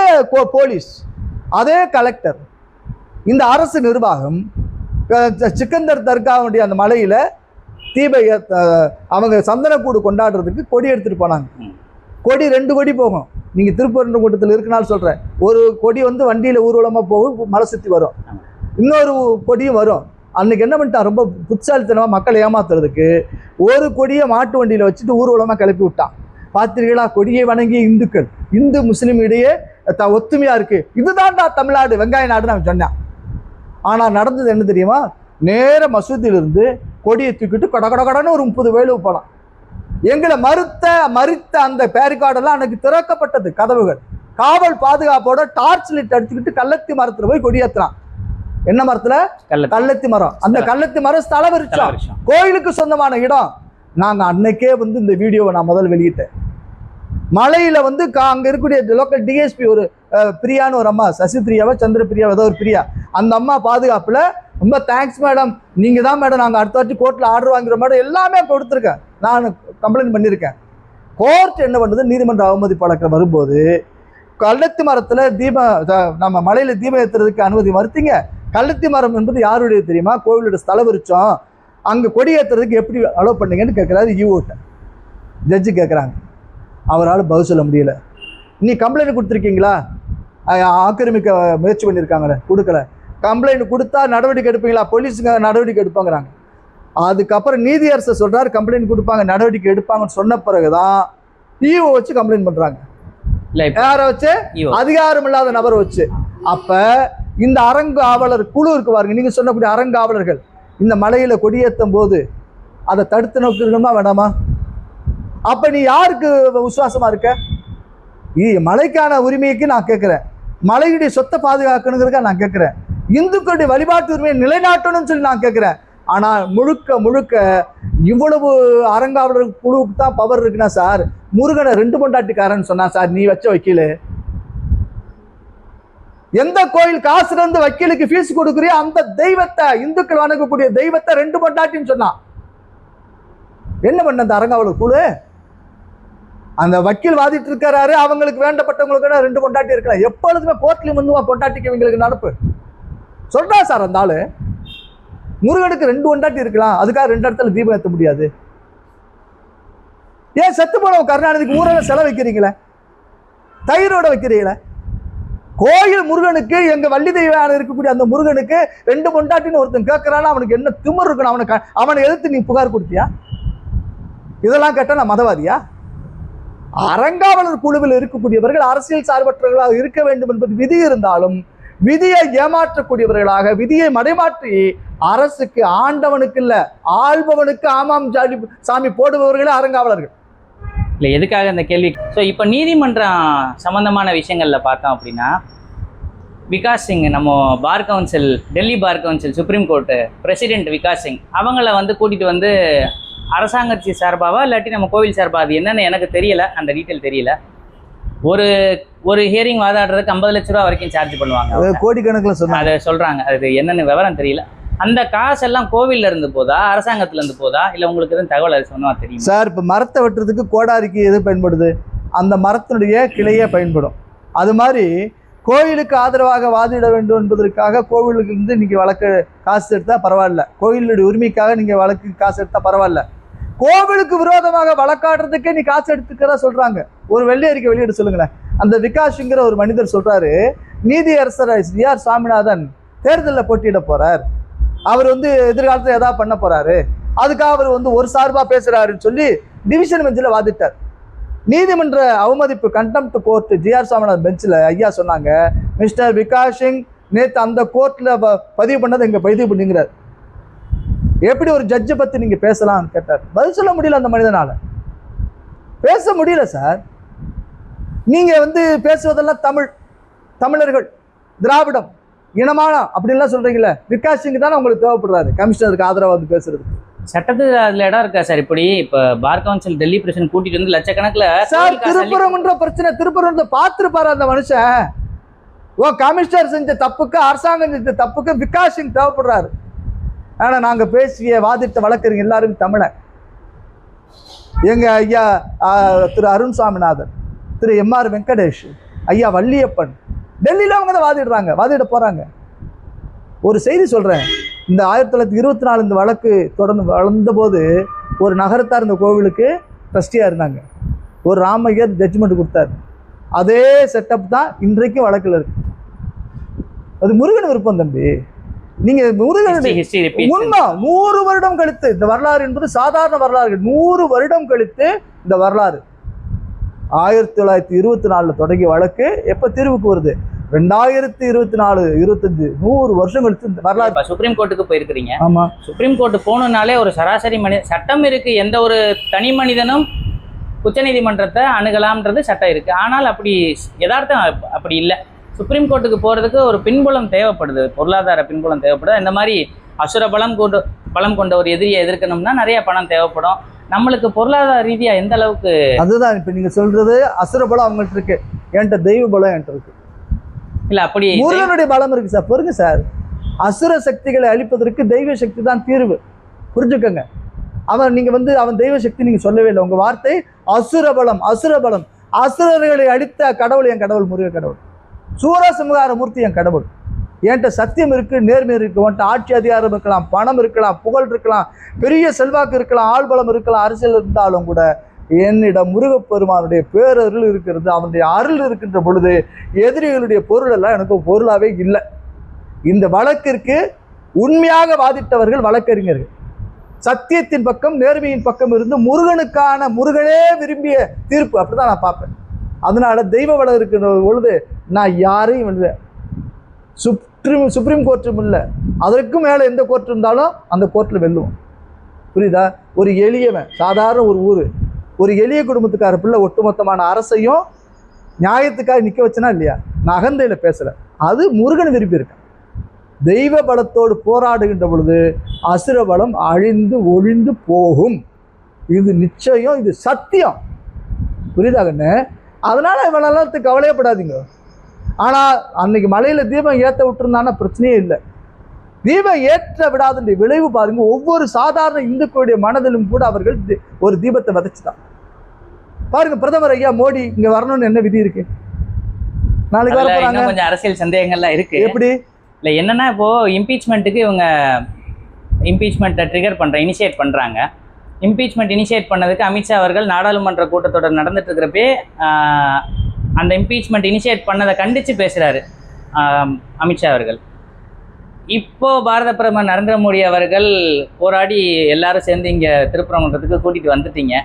Speaker 1: போலீஸ், அதே கலெக்டர், இந்த அரசு நிர்வாகம் சிக்கந்தர் தர்காவுடைய அந்த மலையில அவங்க சந்தனக்கூடு கொண்டாடுறதுக்கு கொடி எடுத்துட்டு போனாங்க. கொடி 2 கொடி போகும். நீங்க திருப்பரங்குன்ற கூட்டத்தில் இருக்கனால சொல்றேன், ஒரு கொடி வண்டியில ஊர்வலமா போகும், மலை சுத்தி வரும், இன்னொரு கொடியும் வரும். அன்னைக்கு என்ன பண்ணிட்டான், ரொம்ப புத்தாலித்தனமா மக்களை ஏமாத்துறதுக்கு ஒரு கொடியை மாட்டு வண்டியில வச்சுட்டு ஊர்வலமா கிளப்பி விட்டான். பார்த்தீர்களா, கொடியை வணங்கிய இந்துக்கள், இந்து முஸ்லீம் இடையே ஒத்துமையா இருக்கு, இதுதான்டா தமிழ்நாடு, வெங்காய நாடுன்னு அவன் சொன்னான். ஆனா நடந்தது என்ன தெரியுமா? நேர மசூதியிலிருந்து கொடியை தூக்கிட்டு கடன்னு ஒரு 30 வேலு போனான். எங்களை மறுத்த அந்த பேரிகார்டெல்லாம் அன்னைக்கு திறக்கப்பட்டது கதவுகள். காவல் பாதுகாப்போட டார்ச் லைட் அடிச்சுக்கிட்டு கள்ளத்தி மரத்துல போய் கொடியேற்றுறான். என்ன மரத்துல? கள்ளத்தி மரம். அந்த கள்ளத்தி மரம் ஸ்தல விருட்சம், கோயிலுக்கு சொந்தமான இடம். நாங்க அன்னைக்கே இந்த வீடியோவை நான் முதல் வெளியிட்டேன். மலையில அங்க இருக்கக்கூடிய லோக்கல் டிஎஸ்பி ஒரு பிரியான்னு ஒரு அம்மா, சசி பிரியாவா சந்திர பிரியாவா ஏதோ ஒரு பிரியா, அந்த அம்மா பாதுகாப்புல ரொம்ப தேங்க்ஸ் மேடம், நீங்க தான் மேடம் நாங்க அடுத்த வாட்டி கோர்ட்ல ஆர்டர் வாங்குற மேடம் எல்லாமே கொடுத்துருக்கேன், நான் கம்ப்ளைண்ட் பண்ணியிருக்கேன். கோர்ட் என்ன பண்ணுது, நீதிமன்ற அவமதிப்பு வழக்கில் வரும்போது கள்ளத்தி மரத்துல நம்ம மலையில தீபம் ஏற்றுறதுக்கு அனுமதி மறுத்தீங்க. கள்ளத்தி மரம் என்பது யாருடைய தெரியுமா? கோவிலோட ஸ்தல விருட்சம். அங்கே கொடி ஏற்றுறதுக்கு எப்படி அலோவ் பண்ணீங்கன்னு கேட்குறாரு ஈவோட்ட. ஜட்ஜு கேட்குறாங்க. அவரால் பதில் சொல்ல முடியல. நீ கம்ப்ளைண்ட் கொடுத்துருக்கீங்களா? ஆக்கிரமிக்க முயற்சி பண்ணியிருக்காங்களே, கொடுக்கல. கம்ப்ளைண்ட் கொடுத்தா நடவடிக்கை எடுப்பீங்களா? போலீஸுங்க நடவடிக்கை எடுப்பாங்கிறாங்க. அதுக்கப்புறம் நீதியரசர் சொல்கிறாரு கம்ப்ளைண்ட் கொடுப்பாங்க, நடவடிக்கை எடுப்பாங்கன்னு சொன்ன பிறகுதான் ஈஓ வச்சு கம்ப்ளைண்ட் பண்ணுறாங்க. யாரை வச்சு? அதிகாரம் இல்லாத நபரை வச்சு. அப்போ இந்த அறங்காவலர் குழு இருக்கு பாருங்க, நீங்க சொன்னக்கூடிய அறங்காவலர்கள் இந்த மலையில கொடியேற்றும் போது அதை தடுத்து நோக்கணுமா வேண்டாமா? அப்ப நீ யாருக்கு விசுவாசமா இருக்க? மலைக்கான உரிமைக்கு நான் கேட்கிறேன், மலையுடைய சொத்தை பாதுகாக்கணுங்கிறதுக்காக நான் கேட்கிறேன், இந்துக்களுடைய வழிபாட்டு உரிமையை நிலைநாட்டணும்னு சொல்லி நான் கேட்கிறேன். ஆனா முழுக்க இவ்வளவு அறங்காவலர் குழுவுக்கு தான் பவர் இருக்குன்னா சார், முருகனை 2 பொண்டாட்டிக்காரன்னு சொன்னா சார், நீ வச்ச வக்கீலு எந்த கோயில் காசுல இருந்து வக்கீலுக்கு ஃபீஸ் கொடுக்குறியோ அந்த தெய்வத்தை, இந்துக்கள் வணங்கக்கூடிய தெய்வத்தை 2 பொண்டாட்டின்னு சொன்னான். என்ன பண்ண அந்த அறங்காவலர் குழு? அந்த வக்கீல் வாதிட்டு இருக்காரு, அவங்களுக்கு வேண்டப்பட்டவங்களுக்கு 2 பொண்டாட்டி இருக்கலாம். எப்பொழுதுமே கோர்ட்லயும் பொண்டாட்டிக்கு இவங்களுக்கு நடப்பு சொல்றா சார். அந்த ஆளு முருகனுக்கு 2 பொண்டாட்டி இருக்கலாம், அதுக்காக 2 இடத்துல தீபம் ஏற்ற முடியாது. ஏன் செத்து போன கருணாநிதிக்கு ஊரில் செலவு வைக்கிறீங்களே, தயிரோட வைக்கிறீங்களே? கோயில் முருகனுக்கு, எங்க வள்ளி தெய்வம் இருக்கக்கூடிய அந்த முருகனுக்கு 2 பொண்டாட்டின்னு ஒருத்தன் கேட்கிறானா, அவனுக்கு என்ன திமிர் இருக்கணும்? அவனை எதிர்த்து நீ புகார் கொடுத்தியா? இதெல்லாம் கேட்டா நான் மதவாதியா? அறங்காவலர் குழுவில் இருக்கக்கூடியவர்கள் அரசியல் சார்பற்றவர்களாக இருக்க வேண்டும் என்பது விதி இருந்தாலும், விதியை ஏமாற்றக்கூடியவர்களாக, விதியை மடைமாற்றி அரசுக்கு, ஆண்டவனுக்கு இல்ல ஆள்பவனுக்கு ஆமாம் சாமி போடுபவர்களே அறங்காவலர்கள்.
Speaker 2: இல்லை, எதுக்காக இந்த கேள்வி? ஸோ இப்போ நீதிமன்றம் சம்மந்தமான விஷயங்களில் பார்த்தோம் அப்படின்னா, விகாஸ் சிங், நம்ம bar council, Delhi bar council supreme court president Vikas Singh அவங்கள கூட்டிகிட்டு அரசாங்கத்து சார்பாவா இல்லாட்டி நம்ம கோவில் சார்பா, அது என்னன்னு எனக்கு தெரியல, அந்த டீட்டெயில் தெரியல. ஒரு ஹியரிங் வாதாடுறதுக்கு 50 லட்ச ரூபா வரைக்கும் சார்ஜ் பண்ணுவாங்க,
Speaker 1: கோடிக்கணக்கில் சொன்னாங்க.
Speaker 2: அதை சொல்கிறாங்க. அது என்னென்னு விவரம் தெரியல. அந்த காசெல்லாம் கோவில்ல இருந்து போதா, அரசாங்கத்துல இருந்து போதா, இல்லை உங்களுக்கு எதுவும் தகவல் அது சொன்னா தெரியும்
Speaker 1: சார்? இப்போ மரத்தை வெட்டுறதுக்கு கோடாரிக்கு எது பயன்படுது? அந்த மரத்தினுடைய கிளையே பயன்படும். அது மாதிரி கோயிலுக்கு ஆதரவாக வாதிட வேண்டும் என்பதற்காக கோவிலுக்கு இருந்து நீங்க வழக்கு காசு எடுத்தா பரவாயில்ல, கோயிலுடைய உரிமைக்காக நீங்க வழக்கு காசு எடுத்தா பரவாயில்ல, கோவிலுக்கு விரோதமாக வழக்காடுறதுக்கே நீ காசு எடுத்துக்கிறதா சொல்றாங்க. ஒரு வெள்ளை அறிக்கை வெளியிட சொல்லுங்களேன். அந்த விகாஷ்ங்கிற ஒரு மனிதர் சொல்றாரு, நீதியரசர் ஜி.ஆர். சாமிநாதன் தேர்தலில் போட்டியிட போறார், அவர் எதிர்காலத்தில் ஏதாவது பண்ண போறாரு, அதுக்காக அவர் ஒரு சார்பா பேசுறாருன்னு சொல்லி டிவிஷன் பெஞ்சில் வாதிட்டார். நீதிமன்ற அவமதிப்பு கண்டெம்ட் கோர்ட் ஜி.ஆர். சாமிநாதன் பெஞ்சில் ஐயா சொன்னாங்க, மிஸ்டர் விகாஸ் சிங் நேற்று அந்த கோர்ட்ல பதிவு பண்ணதை இங்க பதிவு பண்ணுங்கிறார். எப்படி ஒரு ஜட்ஜை பத்தி நீங்க பேசலாம்னு கேட்டார். பதில் சொல்ல முடியல அந்த மனிதனால. பேச முடியல சார். நீங்க வந்து பேசுவதெல்லாம் தமிழர்கள், திராவிடம், இனமானம் அப்படின்லாம் சொல்றீங்களே. விகாஸ் சிங் தானே உங்களுக்கு தேவைப்படுறாரு கமிஷனருக்கு ஆதரவா வந்து பேசுறதுக்கு.
Speaker 2: சட்டத்துக்கு அதுல இடம் இருக்கா சார்? இப்படி இப்ப பார் கவுன்சில் டெல்லி பிரசிடன்ட் கூட்டிட்டு வந்து லட்சக்கணக்கில்
Speaker 1: சார் திருப்பரங்குன்ற பிரச்சனை, திருப்பரங்குன்ற பார்த்துருப்பாரு அந்த மனுஷன். கமிஷனர் செஞ்ச தப்புக்கு, அரசாங்கம் செஞ்ச தப்புக்கு விகாஸ் சிங் தேவைப்படுறாரு. ஆனா நாங்க பேசிய வாதிட்ட வழக்கறிஞர் எல்லாரும் தமிழன். எங்க ஐயா திரு அருண் சாமிநாதன், திரு எம்.ஆர். வெங்கடேஷ், ஐயா வள்ளியப்பன் டெல்லியில அவங்க தான் வாதிட போறாங்க. ஒரு செய்தி சொல்றேன். இந்த 1924 இந்த வழக்கு தொடர்ந்து வளர்ந்த போது ஒரு நகரத்தார் இந்த கோவிலுக்கு ட்ரஸ்டியா இருந்தாங்க. ஒரு ராமையர் ஜட்ஜ்மெண்ட் கொடுத்தாரு. அதே செட்டப் தான் இன்றைக்கும் வழக்கில் இருக்கு. அது முருகன் விருப்பம் தம்பி. நீங்க முருகனுடைய உண்மை 100 வருடம் கழித்து இந்த வரலாறு என்பது சாதாரண வரலாறு. 100 வருடம் கழித்து இந்த வரலாறு 1924 தொடங்கிய வழக்கு எப்ப தீர்வுக்கு வருது? 2024, 25, 100 வருஷம் கழித்து இந்த வரலாறு.
Speaker 2: சுப்ரீம் கோர்ட்டுக்கு போயிருக்கிறீங்க.
Speaker 1: ஆமா,
Speaker 2: சுப்ரீம் கோர்ட்டு போகணுன்னாலே ஒரு சராசரி சட்டம் இருக்கு. எந்த ஒரு தனி மனிதனும் உச்சநீதிமன்றத்தை அணுகலாம்ன்றது சட்டம் இருக்கு. ஆனால் அப்படி யதார்த்தம் அப்படி இல்லை. சுப்ரீம் கோர்ட்டுக்கு போகிறதுக்கு ஒரு பின்புலம் தேவைப்படுது, பொருளாதார பின்புலம் தேவைப்படுது. இந்த மாதிரி அசுர பலம் கொண்ட ஒரு எதிரியை எதிர்க்கணும்னா நிறைய பணம் தேவைப்படும். நம்மளுக்கு பொருளாதார ரீதியா எந்த அளவுக்கு? அதுதான்
Speaker 1: இப்ப நீங்க சொல்றது. அசுர பலம் அவங்கள்ட்ட இருக்கு, என்கிட்ட தெய்வ பலம் என்கிட்ட இருக்கு.
Speaker 2: இல்ல அப்படி
Speaker 1: முருகனுடைய பலம் இருக்கு சார். பாருங்க சார், அசுர சக்திகளை அழிப்பதற்கு தெய்வ சக்தி தான் தீர்வு. புரிஞ்சுக்கங்க. அவன் தெய்வ சக்தி நீங்க சொல்லவே இல்லை. உங்க வார்த்தை அசுர பலம். அசுரர்களை அழித்த கடவுள் என் கடவுள், முருக கடவுள். சூரசம்ஹார மூர்த்தி என் கடவுள். என்கிட்ட சத்தியம் இருக்கு, நேர்மை இருக்கு. உன்கிட்ட ஆட்சி அதிகாரம் இருக்கலாம், பணம் இருக்கலாம், புகழ் இருக்கலாம், பெரிய செல்வாக்கு இருக்கலாம், ஆள்பலம் இருக்கலாம், அரசியல் இருந்தாலும் கூட என்னிடம் முருகப்பெருமானுடைய பேரருள் இருக்கிறது. அவனுடைய அருள் இருக்கின்ற பொழுது எதிரிகளுடைய பொருள் எல்லாம் எனக்கு பொருளாவே இல்லை. இந்த வழக்கிற்கு உண்மையாக வாதிட்டவர்கள் வழக்கறிஞர்கள். சத்தியத்தின் பக்கம், நேர்மையின் பக்கம் இருந்து முருகனே விரும்பிய தீர்ப்பு. அப்படிதான் நான் பார்ப்பேன். அதனால தெய்வ வளம் இருக்கிற பொழுது நான் யாரையும் இல்லை. சுப்ரீம் கோர்ட்டும் இல்லை, அதற்கும் மேலே எந்த கோர்ட் இருந்தாலும் அந்த கோர்ட்டில் வெல்லுவோம். புரியுதா? ஒரு எளியவன், சாதாரண ஒரு ஊர், ஒரு எளிய குடும்பத்துக்கார பிள்ளை ஒட்டுமொத்தமான அரசையும் நியாயத்துக்காக நிற்க வச்சனா இல்லையா? நான் அகந்தையில் பேசலை. அது முருகன் விரும்பி இருக்கேன். தெய்வ பலத்தோடு போராடுகின்ற பொழுது அசுர பலம் அழிந்து ஒழிந்து போகும். இது நிச்சயம், இது சத்தியம். புரியுதாங்கன்னு? அதனால இவனெல்லாம் கவலையப்படாதீங்க. ஆனால் அன்னைக்கு மலையில் தீபம் ஏற்ற விட்டுருந்தான்னா பிரச்சனையே இல்லை. தீபம் ஏற்ற விடாத விளைவு பாருங்க. ஒவ்வொரு சாதாரண இந்துக்களுடைய மனதிலும் கூட அவர்கள் ஒரு தீபத்தை விதைச்சுதான் பாருங்க. பிரதமர் ஐயா மோடி இங்க வரணும்னு என்ன விதி இருக்கு? நாளைக்கு வர போறாங்க.
Speaker 2: கொஞ்சம் அரசியல் சந்தேகங்கள்லாம் இருக்கு.
Speaker 1: எப்படி
Speaker 2: இல்லை என்னன்னா, இப்போ இம்பீச்மெண்ட்டுக்கு இவங்க இம்பீச்மெண்ட்டை ட்ரிகர் இனிஷியேட் பண்றாங்க. இம்பீச்மெண்ட் இனிஷியேட் பண்ணதுக்கு அமித்ஷா அவர்கள் நாடாளுமன்ற கூட்டத்தொடர் நடந்துட்டு இருக்கிறப்பே அந்த இம்பீச்மெண்ட் இனிஷியேட் பண்ணதை கண்டித்து பேசுகிறாரு அமித்ஷா அவர்கள். இப்போ பாரத பிரதமர் நரேந்திர மோடி அவர்கள் போராடி எல்லாரும் சேர்ந்து இங்கே திருப்பரங்குன்றத்துக்கு கூட்டிகிட்டு வந்துட்டீங்க.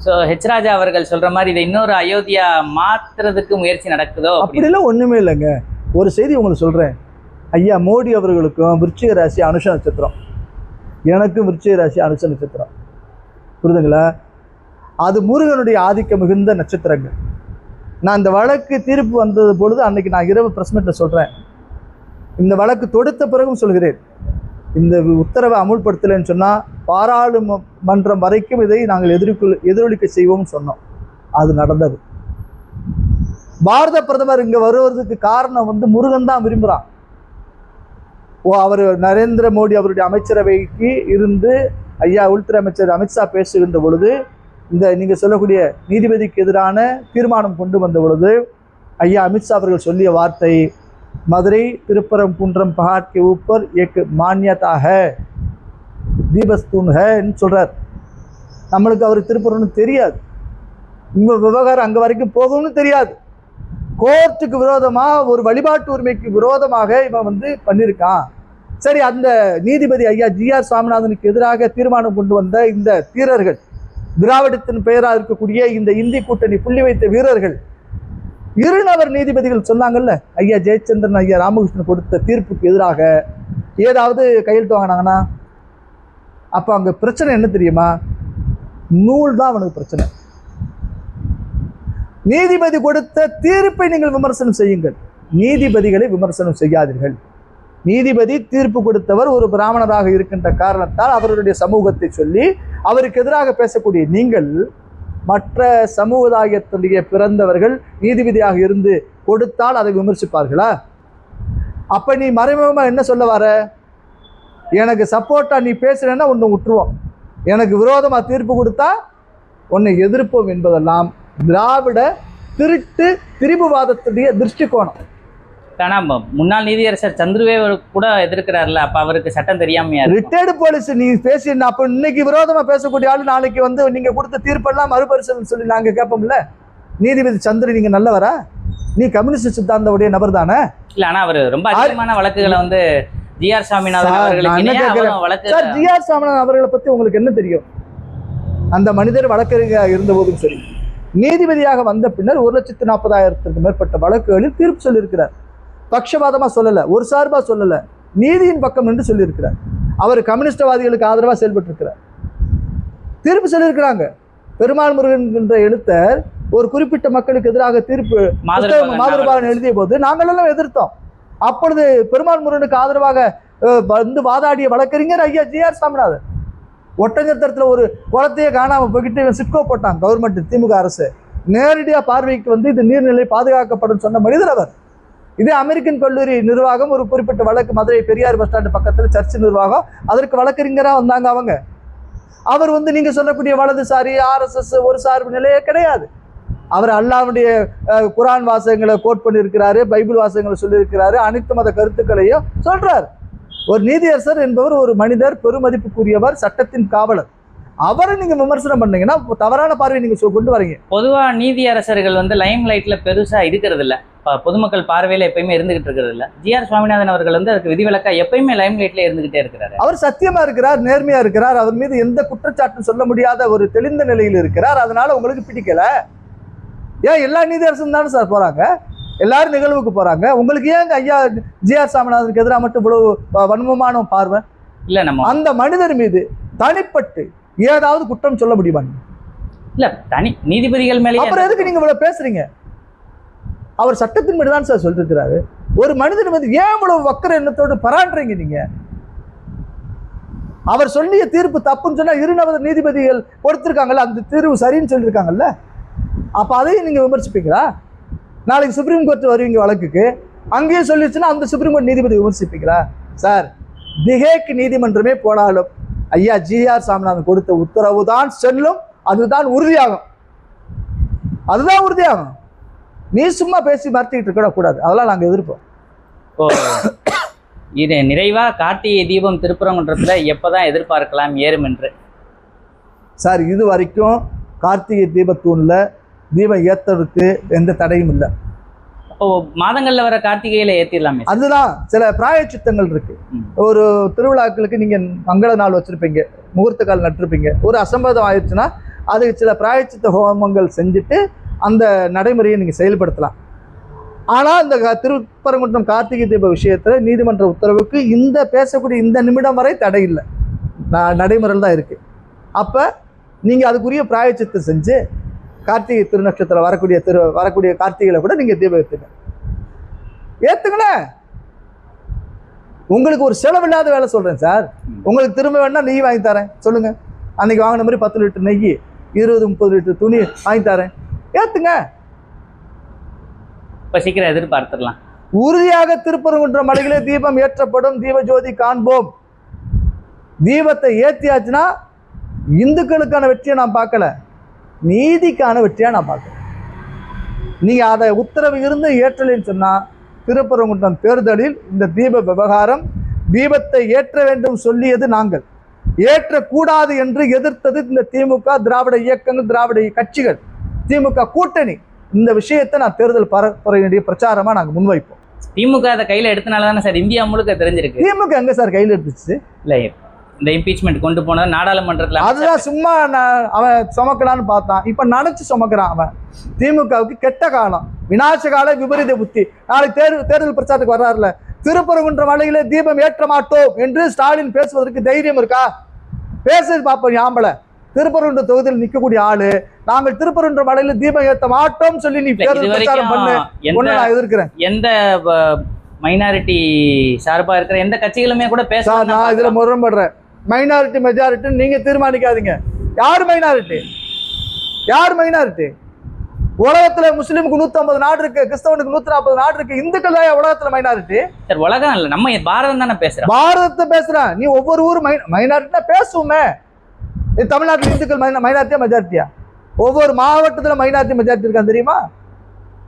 Speaker 2: ஸோ ஹெச் ராஜா அவர்கள் சொல்கிற மாதிரி இதை இன்னொரு அயோத்தியா மாற்றுறதுக்கு முயற்சி நடக்குதோ?
Speaker 1: அப்படிலாம் ஒன்றுமே இல்லைங்க. ஒரு செய்தி உங்களுக்கு சொல்கிறேன். ஐயா மோடி அவர்களுக்கும் விருச்சிக ராசி அனுஷ நட்சத்திரம், எனக்கும் விருச்சிக ராசி அனுஷ நட்சத்திரம். புரிதுங்களா? அது முருகனுடைய ஆதிக்கம் மிகுந்த நட்சத்திரங்கள். நான் இந்த வழக்கு தீர்ப்பு வந்தது பொழுது அன்னைக்கு நான் இரவு பிரஸ் மீட்டில் சொல்கிறேன். இந்த வழக்கு தொடுத்த பிறகும் சொல்கிறேன், இந்த உத்தரவை அமுல்படுத்தலைன்னு சொன்னால் பாராளுமன்றம் வரைக்கும் இதை நாங்கள் எதிரொலிக்க செய்வோம்னு சொன்னோம். அது நடந்தது. பாரத பிரதமர் இங்கே வருவதற்கு காரணம் முருகன் தான் விரும்புகிறான். அவர் நரேந்திர மோடி அவருடைய அமைச்சரவைக்கு இருந்து ஐயா உள்துறை அமைச்சர் அமித்ஷா பேசுகின்ற பொழுது இந்த நீங்கள் சொல்லக்கூடிய நீதிபதிக்கு எதிரான தீர்மானம் கொண்டு வந்த பொழுது ஐயா அமித்ஷா அவர்கள் சொல்லிய வார்த்தை, மதுரை திருப்பரங்குன்றம் பஹாட் கே ஊப்பர் ஏக் மான்யதா ஹை, தீபஸ்தூன் ஹைன்னு சொல்கிறார். நம்மளுக்கு அவர் திருப்பரங்குன்றம் தெரியாது, இந்த விவகாரம் அங்கே வரைக்கும் போகும்னு தெரியாது. கோர்ட்டுக்கு விரோதமாக, ஒரு வழிபாட்டு உரிமைக்கு விரோதமாக இவன் பண்ணியிருக்கான். சரி, அந்த நீதிபதி ஐயா ஜி.ஆர். சாமிநாதனுக்கு எதிராக தீர்மானம் கொண்டு வந்த இந்த தீரர்கள், திராவிடத்தின் பெயராக இருக்கக்கூடிய இந்த இந்தி கூட்டணி புள்ளி வைத்த வீரர்கள், இருநபர் நீதிபதிகள் சொன்னாங்கல்ல, ஐயா ஜெயச்சந்திரன், ஐயா ராமகிருஷ்ணன் கொடுத்த தீர்ப்புக்கு எதிராக ஏதாவது கையெழுத்து வாங்கினாங்கன்னா அப்போ அங்கே பிரச்சனை என்ன தெரியுமா? நூல் தான் அவனுக்கு பிரச்சனை. நீதிபதி கொடுத்த தீர்ப்பை நீங்கள் விமர்சனம் செய்யுங்கள், நீதிபதிகளை விமர்சனம் செய்யாதீர்கள். நீதிபதி தீர்ப்பு கொடுத்தவர் ஒரு பிராமணராக இருக்கின்ற காரணத்தால் அவருடைய சமூகத்தை சொல்லி அவருக்கு எதிராக பேசக்கூடிய நீங்கள் மற்ற சமுதாயத்துடைய பிறந்தவர்கள் நீதிபதியாக இருந்து கொடுத்தால் அதை விமர்சிப்பார்களா? அப்ப நீ மறைமுகமா என்ன சொல்ல வர? எனக்கு சப்போர்ட்டா நீ பேசுறேன்னா உன்னை விட்டுருவோம், எனக்கு விரோதமா தீர்ப்பு கொடுத்தா உன்னை எதிர்ப்போம் என்பதெல்லாம் திராவிட திருட்டு திரிபுவாதத்துடைய திருஷ்டிகோணம்.
Speaker 2: ஆனா முன்னாள் நீதியரசர் சந்துருவே கூட எதிர்க்கிறாருல, அப்ப அவருக்கு சட்டம் தெரியாமையா?
Speaker 1: ரிட்டையர்டு போலீஸ் நீ பேசி அப்ப இன்னைக்கு விரோதமா பேசக்கூடிய ஆளு நாளைக்கு வந்து நீங்க கொடுத்த தீர்ப்பெல்லாம் மறுபரிசீலனை சொல்லி நாங்க கேட்போம்ல. நீதிபதி சந்திரு நீங்க நல்லவரா? நீ கம்யூனிஸ்ட் சித்தாந்த உடைய நபர் தானே?
Speaker 2: இல்ல, ஆனா அவர் ரொம்ப அதிகமான வழக்குகளை வந்து ஜி.ஆர். சாமிநாதன் அவர்களுக்கு
Speaker 1: சார், ஜி.ஆர். சாமிநாதன் அவர்களை பத்தி உங்களுக்கு என்ன தெரியும்? அந்த மனிதர் வழக்கறிஞராக இருந்த போதும் சரி, நீதிபதியாக வந்த பின்னர் 1,40,000 மேற்பட்ட வழக்குகளில் தீர்ப்பு சொல்லியிருக்கிறார். பட்சபாதமா சொல்லல, ஒரு சார்பா சொல்லல, நீதியின் பக்கம் என்று சொல்லியிருக்கிறார். அவர் கம்யூனிஸ்டவாதிகளுக்கு ஆதரவாக செயல்பட்டு இருக்கிறார். தீர்ப்பு சொல்லியிருக்கிறாங்க. பெருமாள் முருகன் என்ற எழுத்தர் ஒரு குறிப்பிட்ட மக்களுக்கு எதிராக தீர்ப்பு மாதுரபாகன் எழுதிய போது நாங்கள் எல்லாம் எதிர்த்தோம். அப்பொழுது பெருமாள் முருகனுக்கு ஆதரவாக வந்து வாதாடிய வழக்கறிஞர் ஐயா ஜி.ஆர். சாமிநாதன். ஒட்டஞ்சத்திரத்தில் ஒரு குளத்தையே காணாம போய்கிட்டு இவன் சிட்கோ போட்டான் கவர்மெண்ட், திமுக அரசு. நேரடியாக பார்வைக்கு வந்து இது நீர்நிலை பாதுகாக்கப்படும் சொன்ன மனிதர் அவர். இதே அமெரிக்கன் கல்லூரி நிர்வாகம் ஒரு குறிப்பிட்ட வழக்கு, மதுரை பெரியார் பஸ் ஸ்டாண்டு பக்கத்தில் சர்ச் நிர்வாகம், அதற்கு வழக்கறிஞராக வந்தாங்க அவங்க. அவர் வந்து நீங்க சொல்லக்கூடிய வலதுசாரி RSS ஒரு சார்பு நிலையே கிடையாது. அவர் அல்லாஹ்வுடைய குரான் வாசகங்களை கோட் பண்ணியிருக்கிறாரு, பைபிள் வாசகங்களை சொல்லியிருக்கிறாரு, அனைத்து மத கருத்துக்களையும் சொல்றார். ஒரு நீதியரசர் என்பவர் ஒரு மனிதர், பெருமதிப்புக்குரியவர், சட்டத்தின் காவலர். அவரை நீங்க விமர்சனம் பண்ணீங்கன்னா தவறான பார்வை நீங்க கொண்டு வரீங்க.
Speaker 2: பொதுவா நீதியரசர்கள் வந்து லைம் லைட்ல பெருசா இருக்கிறது இல்ல, பொதுமக்கள் பார்வையில எப்பயுமே இருந்துகிட்டு இருக்கிறது இல்ல. ஜி.ஆர். சுவாமிநாதன் அவர்கள் வந்து அதுக்கு விதிவிலக்கா எப்பயுமே லைம் லைட்ல இருந்துகிட்டே இருக்கிறாரு. அவர்
Speaker 1: சத்தியமா இருக்கிறார், நேர்மையா இருக்கிறார், அவர் மீது எந்த குற்றச்சாட்டும் சொல்ல முடியாத ஒரு தெளிந்த நிலையில் இருக்கிறார். அதனால உங்களுக்கு பிடிக்கல. ஏன் எல்லா நீதியரசரும் தானே சார் போறாங்க, எல்லாரும் நிகழ்வுக்கு போறாங்க. உங்களுக்கு ஏன் ஐயா ஜி.ஆர். சாமிநாதனுக்கு எதிராக மட்டும் இவ்வளவு வன்மமான பார்வை?
Speaker 2: இல்ல, நம்ம
Speaker 1: அந்த மனிதர் மீது தனிப்பட்டு ஏதாவது குற்றம் சொல்ல முடியுமா?
Speaker 2: இல்ல, தனி நீதிபதிகள் மேலே
Speaker 1: அப்புறம் எதுக்கு நீங்க இவ்வளவு பேசுறீங்க? அவர் சட்டத்தின் மீது தான் சார் சொல்லிருக்கிறாரு. ஒரு மனிதன் மீது ஏன் இவ்வளவு வக்கர எண்ணத்தோடு பராண்டுறீங்க நீங்க? அவர் சொல்லிய தீர்ப்பு தப்புன்னு சொன்னா இருநபர் நீதிபதிகள் கொடுத்திருக்காங்கல்ல, அந்த தீர்வு சரின்னு சொல்லியிருக்காங்கல்ல, அப்ப அதையும் நீங்க விமர்சிப்பீங்களா? நாளைக்கு சுப்ரீம் கோர்ட் வருவீங்க வழக்குக்கு, அங்கேயும் சொல்லிடுச்சுன்னா அந்த சுப்ரீம் கோர்ட் நீதிபதி விமர்சிப்பீங்களா? சார், திகேக்கு நீதிமன்றமே போனாலும் ஐயா ஜி.ஆர். சாமிநாதன் கொடுத்த உத்தரவு தான் செல்லும், அதுதான் உறுதியாகும், அதுதான் உறுதியாகும். நீ சும்மா பேசி மறுத்திக்கிட்டு இருக்க கூடாது, அதெல்லாம் நாங்கள் எதிர்ப்போம்.
Speaker 2: இது நிறைவா கார்த்திகை தீபம் திருப்பரங்குன்றத்துல எப்பதான் எதிர்பார்க்கலாம் ஏறும் என்று?
Speaker 1: சார், இது வரைக்கும் கார்த்திகை தீபத்தூன்ல தீபம் ஏத்துறதுக்கு எந்த தடையும் இல்லை.
Speaker 2: அப்போ மாதங்கள்ல வர கார்த்திகையில ஏத்திடலாமே.
Speaker 1: அதுதான் சில பிராயச்சித்தங்கள் இருக்கு. ஒரு திருவிழாக்களுக்கு நீங்க மங்கள நாள் வச்சிருப்பீங்க, முகூர்த்த கால் நட்டிருப்பீங்க, ஒரு அசம்பதம் ஆயிடுச்சுன்னா அதுக்கு சில பிராயச்சித்த ஹோமங்கள் செஞ்சுட்டு அந்த நடைமுறையை நீங்க செயல்படுத்தலாம். ஆனால் இந்த திருப்பரங்குன்றம் கார்த்திகை தீப விஷயத்துல நீதிமன்ற உத்தரவுக்கு இந்த பேசக்கூடிய இந்த நிமிடம் வரை தடை இல்லை, நடைமுறையில் தான் இருக்கு. அப்ப நீங்க அதுக்குரிய பிராயச்சித்தம் செஞ்சு கார்த்திகை திருநட்சத்திரம் வரக்கூடிய கார்த்திகையில கூட நீங்க தீபம் ஏத்துங்களேன். உங்களுக்கு ஒரு செலவில்லாத வேலை சொல்றேன் சார். உங்களுக்கு திரும்ப வேணா நெய் வாங்கி தரேன், சொல்லுங்க. அன்னைக்கு வாங்கின மாதிரி 10 லிட்டர் நெய், 20-30 லிட்டர் துணி வாங்கி தரேன், ஏத்துங்க.
Speaker 2: இப்ப சீக்கிரம் எதிர்பார்த்துடலாம்.
Speaker 1: உறுதியாக திருப்பரங்குன்ற மலையிலே தீபம் ஏற்றப்படும், தீப ஜோதி காண்போம். தீபத்தை ஏத்தியாச்சுன்னா இந்துக்களுக்கான வெற்றியை நான் பார்க்கல, நீதிக்கான வெற்றியா நான் பார்க்கிறேன். நீங்க அதை உத்தரவு இருந்து ஏற்றலைன்னு சொன்னா திருப்பரங்குன்றம் தேர்தலில் இந்த தீப விவகாரம், தீபத்தை ஏற்ற வேண்டும் சொல்லியது நாங்கள், ஏற்றக்கூடாது என்று எதிர்த்தது இந்த திமுக, திராவிட இயக்கங்கள், திராவிட கட்சிகள், திமுக கூட்டணி. இந்த விஷயத்தை நான் தேர்தல் பரப்புரையினுடைய பிரச்சாரமா நாங்க முன்வைப்போம்.
Speaker 2: திமுக அதை கையில எடுத்தனால தானே சார் இந்தியா முழுக்க தெரிஞ்சிருக்கு.
Speaker 1: திமுக எங்க சார் கையில எடுத்துச்சு?
Speaker 2: இல்லை, இந்த இம்பீச்மெண்ட் கொண்டு போனது நாடாளுமன்றத்தில், அதுதான்
Speaker 1: சும்மா அவன் சுமக்கலான்னு பார்த்தான், இப்ப நினைச்சு சுமக்கிறான் அவன். திமுகவுக்கு கெட்ட காலம், விநாச கால விபரீத புத்தி. நாளைக்கு தேர்தல் பிரச்சாரத்துக்கு வர்றாருல, திருப்பரங்குன்ற மலையிலே தீபம் ஏற்ற மாட்டோம் என்று ஸ்டாலின் பேசுவதற்கு தைரியம் இருக்கா? பேசுறது பார்ப்போம். ஆம்பளை திருப்பரங்குன்ற தொகுதியில் நிக்கக்கூடிய ஆளு. நாங்கள் திருப்பரங்குன்ற மலையில தீபம் ஏத்த மாட்டோம் சொல்லி நீ தேர்தல் பிரச்சாரம் பண்ணு, நான் எதிர்க்கிறேன்.
Speaker 2: எந்த மைனாரிட்டி சார்பா இருக்கிற எந்த கட்சிகளுமே கூட பேச,
Speaker 1: நான் இதுல முரண்படுறேன். மைனாரிட்டி மெஜாரிட்டி நீங்க தீர்மானிக்காதீங்க. யார் மைனாரிட்டி? யார் மைனாரிட்டி? உலகத்துல முஸ்லீமுக்கு 150 நாடு இருக்கு, கிறிஸ்தவனுக்கு 140 நாடு இருக்கு. இந்துக்கள் தான் உலகத்துல மைனாரிட்டி.
Speaker 2: சார் உலகம் இல்ல, நம்ம பாரதம் தானே பேசுறோம்.
Speaker 1: பாரதத்தை பேசுறேன். நீ ஒவ்வொரு ஊர் மைனாரிட்டினா பேசுவோமே. தமிழ்நாட்டில் இந்துக்கள் மைனாரிட்டியா மெஜாரிட்டியா? ஒவ்வொரு மாவட்டத்துல மைனாரிட்டி மெஜாரிட்டி இருக்கான்னு தெரியுமா?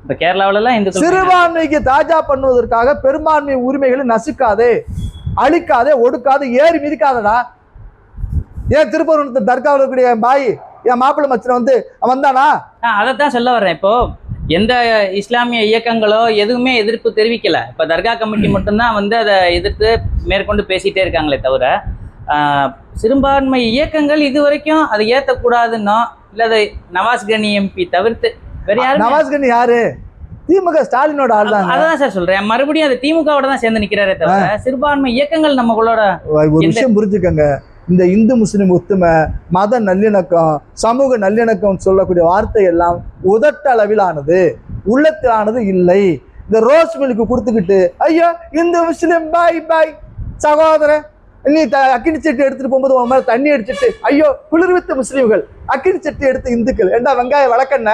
Speaker 2: இப்ப கேரளாவில எல்லாம் இந்துக்கள்
Speaker 1: சிறுபான்மைக்கு தாஜா பண்ணுவதற்காக பெரும்பான்மை உரிமைகளை நசுக்காதே, அழிக்காதே, ஒடுக்காதே, ஏறி மிதிக்காதடா. ஏன் திருப்பூர் தர்காவில் இருக்கக்கூடிய பாய் என் மாப்பிள்ளை மச்சனை வந்து வந்தானா?
Speaker 2: அதைத்தான் சொல்ல வர்றேன். இப்போ எந்த இஸ்லாமிய இயக்கங்களோ எதுவுமே எதிர்ப்பு தெரிவிக்கல. இப்ப தர்கா கமிட்டி மட்டும்தான் வந்து அதை எதிர்த்து மேற்கொண்டு பேசிட்டே இருக்காங்களே தவிர சிறுபான்மை இயக்கங்கள் இது வரைக்கும் அதை ஏற்றக்கூடாதுன்னோ இல்லை அதை நவாஸ் கனி எம்பி தவிர்த்து வேற யாரு?
Speaker 1: நவாஸ் கனி யாரு? திமுக ஸ்டாலினோட ஆள் தான்.
Speaker 2: அதான் சார் சொல்றேன், மறுபடியும் அது திமுகவோட தான் சேர்ந்து நிக்கிறாரே தவிர சிறுபான்மை இயக்கங்கள் நம்மளோட
Speaker 1: ஒரு விஷயம் புரிஞ்சுக்கங்க. இந்த இந்து முஸ்லிம் ஒத்துமை, மத நல்லிணக்கம், சமூக நல்லிணக்கம் சொல்லக்கூடிய வார்த்தை எல்லாம் உதட்டளவிலானது, உள்ளத்திலானது இல்லை. இந்த ரோஸ் மில்க்கு கொடுத்துக்கிட்டு ஐயோ இந்து முஸ்லிம் பாய் பாய் சகோதரன், நீ அக்கினி சட்டி எடுத்துட்டு போகும்போது உன் மேல தண்ணி அடிச்சுட்டு ஐயோ குளிர்வித்த முஸ்லீம்கள், அக்கினி சட்டி எடுத்து இந்துக்கள். ஏண்டா வெங்காய வழக்கண்ண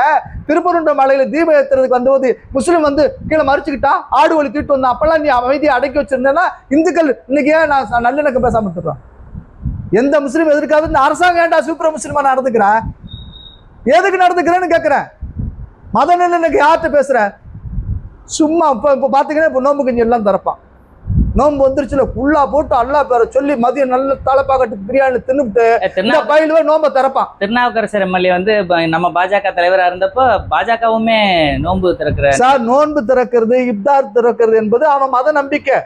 Speaker 1: திருப்பரங்குன்ற மலையில தீபம் ஏத்துறதுக்கு வந்தபோது முஸ்லீம் வந்து கீழே மறைச்சுக்கிட்டா, ஆடு ஒளி தீட்டு வந்தான். அப்பெல்லாம் நீ அமைதியை அடக்கி வச்சிருந்தேன்னா இந்துக்கள் இன்னைக்கு ஏன் நான் நல்லிணக்கம் பேசாம இருக்கிறோம்? எந்த முஸ்லீம் எதிர்க்காது இந்த அரசாங்கம் ஏன்டா சூப்பர் முஸ்லிமா நடந்துக்கிற? எதுக்கு நடந்துக்கிறேன்னு கேட்கிறேன். மத நல்லிணக்கம் யார்கிட்ட பேசுற? சும்மா இப்ப பாத்தீங்கன்னா இப்ப நோம்பு கஞ்சி எல்லாம் திறப்பான். நோம்பு வந்துருச்சுல ஃபுல்லா போட்டு அல்லா பேர சொல்லி மதியம் நல்ல தலைப்பாக்கட்டு பிரியாணி தின்னுட்டு பயிலுவே நோம்ப திறப்பான்.
Speaker 2: திருநாவுக்கரசர் எம்எல்ஏ வந்து நம்ம பாஜக தலைவரா இருந்தப்போ பாஜகவுமே நோன்பு திறக்கிற
Speaker 1: சார். நோன்பு திறக்கிறது, இப்தார் திறக்கிறது என்பது அவன் மத நம்பிக்கை.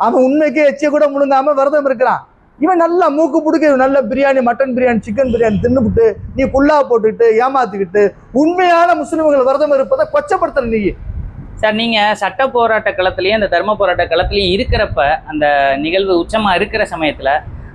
Speaker 1: அவன் உண்மைக்கே எச்சிய கூட முழுங்காம விரதம் இருக்கிறான். இவன் நல்லா மூக்கு பிடிக்க நல்ல பிரியாணி, மட்டன் பிரியாணி, சிக்கன் பிரியாணி தின்னுபிட்டு நீ புல்லா போட்டுக்கிட்டு ஏமாத்திக்கிட்டு உண்மையான முஸ்லிம்கள் விரதம் இருப்பதை கொச்சப்படுத்துற நீ.
Speaker 2: சார் நீங்க சட்ட போராட்ட களத்திலயும் இந்த தர்ம போராட்ட களத்திலயும் இருக்கிறப்ப அந்த நிகழ்வு உச்சமா இருக்கிற சமயத்துல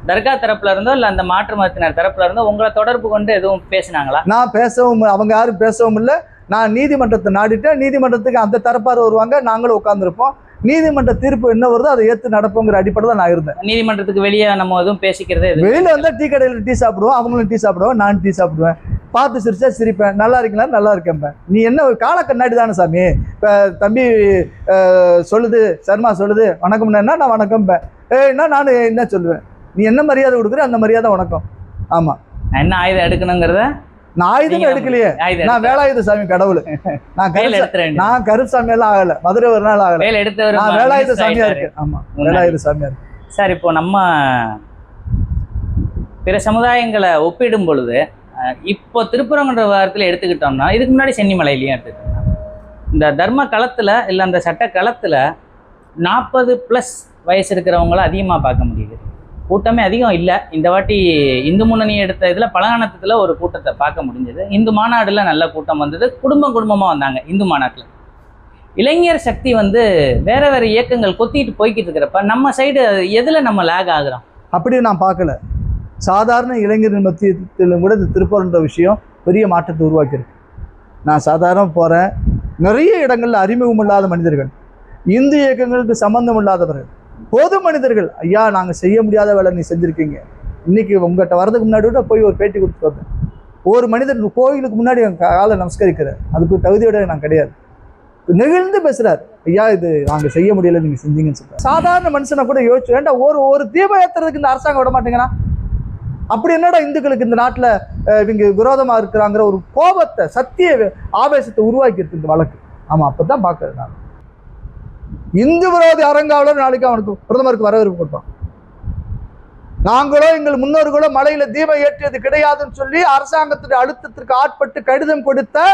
Speaker 2: தர்கா தரப்புல இருந்தோ இல்ல அந்த மாற்று மதத்தினர் தரப்புல இருந்தோ உங்களை தொடர்பு கொண்டு எதுவும் பேசினாங்களா?
Speaker 1: நான் பேசவும், அவங்க யாரும் பேசவும் இல்லை. நான் நீதிமன்றத்தை நாடிட்டேன். நீதிமன்றத்துக்கு அந்த தரப்பார் வருவாங்க, நாங்களும் உட்காந்துருப்போம். நீதிமன்ற தீர்ப்பு என்ன வருதோ அதை ஏற்று நடப்போங்கிற அடிப்படை தான் நான் இருந்தேன்.
Speaker 2: நீதிமன்றத்துக்கு வெளியே நம்ம எதுவும் பேசிக்கிறது?
Speaker 1: வெளியில வந்தா டீ கடையில் டீ சாப்பிடுவோம், அவங்களும் டீ சாப்பிடுவோம், நான் டீ சாப்பிடுவேன். பார்த்து சிரிச்சா சிரிப்பேன், நல்லா இருக்கீங்களா, நல்லா இருக்கேன். நீ என்ன ஒரு கால கண்ணாடி தானே சாமி. இப்போ தம்பி சொல்லுது, சர்மா சொல்லுது வணக்கம்னா நான் வணக்கம் ஏன்னா நான் என்ன சொல்லுவேன், நீ என்ன மரியாதை கொடுக்குற அந்த மரியாதை வணக்கம். ஆமா,
Speaker 2: என்ன ஆயுதம் எடுக்கணுங்கிறத
Speaker 1: நான் ஆயுதமே எடுக்கலையே. நான் வேலாயுத சாமி கடவுள். நான் கருப்சாமி எல்லாம் ஆகல, மதுரை ஒரு நாள் ஆகல, நான் வேலாயுத சாமியா இருக்கேன். ஆமா, வேலாயுத சாமியா இருக்கு.
Speaker 2: சார் இப்போ நம்ம பிற சமுதாயங்களை ஒப்பிடும் பொழுது இப்போ திருப்பரங்குன்ற வாரத்தில் எடுத்துக்கிட்டோம்னா இதுக்கு முன்னாடி சென்னிமலையிலையும் எடுத்துக்கிட்டோம்னா இந்த தர்ம களத்தில் இல்லை அந்த சட்ட களத்தில் 40+ வயசு இருக்கிறவங்கள அதிகமாக பார்க்க முடியுது. கூட்டமே அதிகம் இல்லை. இந்த வாட்டி இந்து முன்னணி எடுத்த இதில் பலகானத்தில் ஒரு கூட்டத்தை பார்க்க முடிஞ்சது. இந்து மாநாடுல நல்ல கூட்டம் வந்தது, குடும்பமாக வந்தாங்க. இந்து மாநாட்டில் இளைஞர் சக்தி வந்து வேற வேற இயக்கங்கள் கொத்திட்டு போய்கிட்டு இருக்கிறப்ப நம்ம சைடு எதில் நம்ம லேக் ஆகுறோம்?
Speaker 1: அப்படி நான் பார்க்கல. சாதாரண இளைஞரின் மத்தியத்திலும் கூட இந்த திருப்பரங்குன்ற விஷயம் பெரிய மாற்றத்தை உருவாக்கியிருக்கு. நான் சாதாரண போகிறேன், நிறைய இடங்களில் அறிமுகம் இல்லாத மனிதர்கள், இந்து இயக்கங்களுக்கு சம்பந்தம் இல்லாதவர்கள், பொது மனிதர்கள், ஐயா நாங்கள் செய்ய முடியாத வேலை நீ செஞ்சுருக்கீங்க. இன்னைக்கு உங்கள்கிட்ட வரதுக்கு முன்னாடி கூட போய் ஒரு பேட்டி கொடுத்து வந்தேன். ஒரு மனிதர் கோயிலுக்கு முன்னாடி என் காலை நமஸ்கரிக்கிறேன், அதுக்கு தகுதியோட நான் கிடையாது, நெகிழ்ந்து பேசுறாரு. ஐயா இது நாங்கள் செய்ய முடியல, நீங்கள் செஞ்சீங்கன்னு சொல்கிறார். சாதாரண மனுஷனை கூட யோசிச்சு வேண்டாம், ஒரு தீபம் ஏற்றுறதுக்கு இந்த அரசாங்கம் விட மாட்டேங்கிறான். அப்படி என்னடா இந்துக்களுக்கு இந்த நாட்டில் இவங்க விரோதமாக இருக்கிறாங்கிற ஒரு கோபத்தை, சத்திய ஆவேசத்தை உருவாக்கி இருக்கு இந்த வழக்கு. ஆமாம், அப்போ தான் பார்க்குறேன் நான். இந்து விரோதி அரங்காவலர் நாளைக்கு அவனுக்கு பிரதமருக்கு வரவேற்பு கொடுத்தோம். நாங்களோ எங்கள் முன்னோர்களோ மலையில தீபம் ஏற்றியது கிடையாதுன்னு சொல்லி அரசாங்கத்துடைய அழுத்தத்திற்கு ஆட்பட்டு கடிதம் கொடுத்த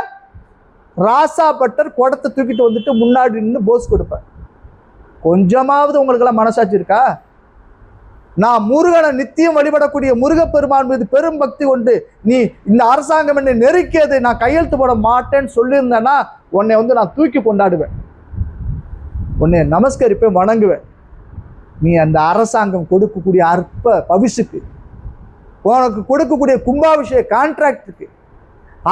Speaker 1: ராசா பட்டர் குடத்தை தூக்கிட்டு வந்துட்டு முன்னாடி நின்று போஸ் கொடுப்பேன். கொஞ்சமாவது உங்களுக்கெல்லாம் மனசாட்சி இருக்கா? நான் முருகனை நித்தியம் வழிபடக்கூடிய முருகப்பெருமான் மீது பெரும் பக்தி கொண்டு நீ இந்த அரசாங்கம் என்னை நெருக்கியது நான் கையெழுத்து போட மாட்டேன்னு சொல்லியிருந்தேன்னா உன்னை வந்து நான் தூக்கி கொண்டாடுவேன், உன்னை நமஸ்கரிப்பேன், வணங்குவேன். நீ அந்த அரசாங்கம் கொடுக்கக்கூடிய அற்ப பவிஷுக்கு உனக்கு கொடுக்கக்கூடிய கும்பாபிஷேக கான்ட்ராக்டுக்கு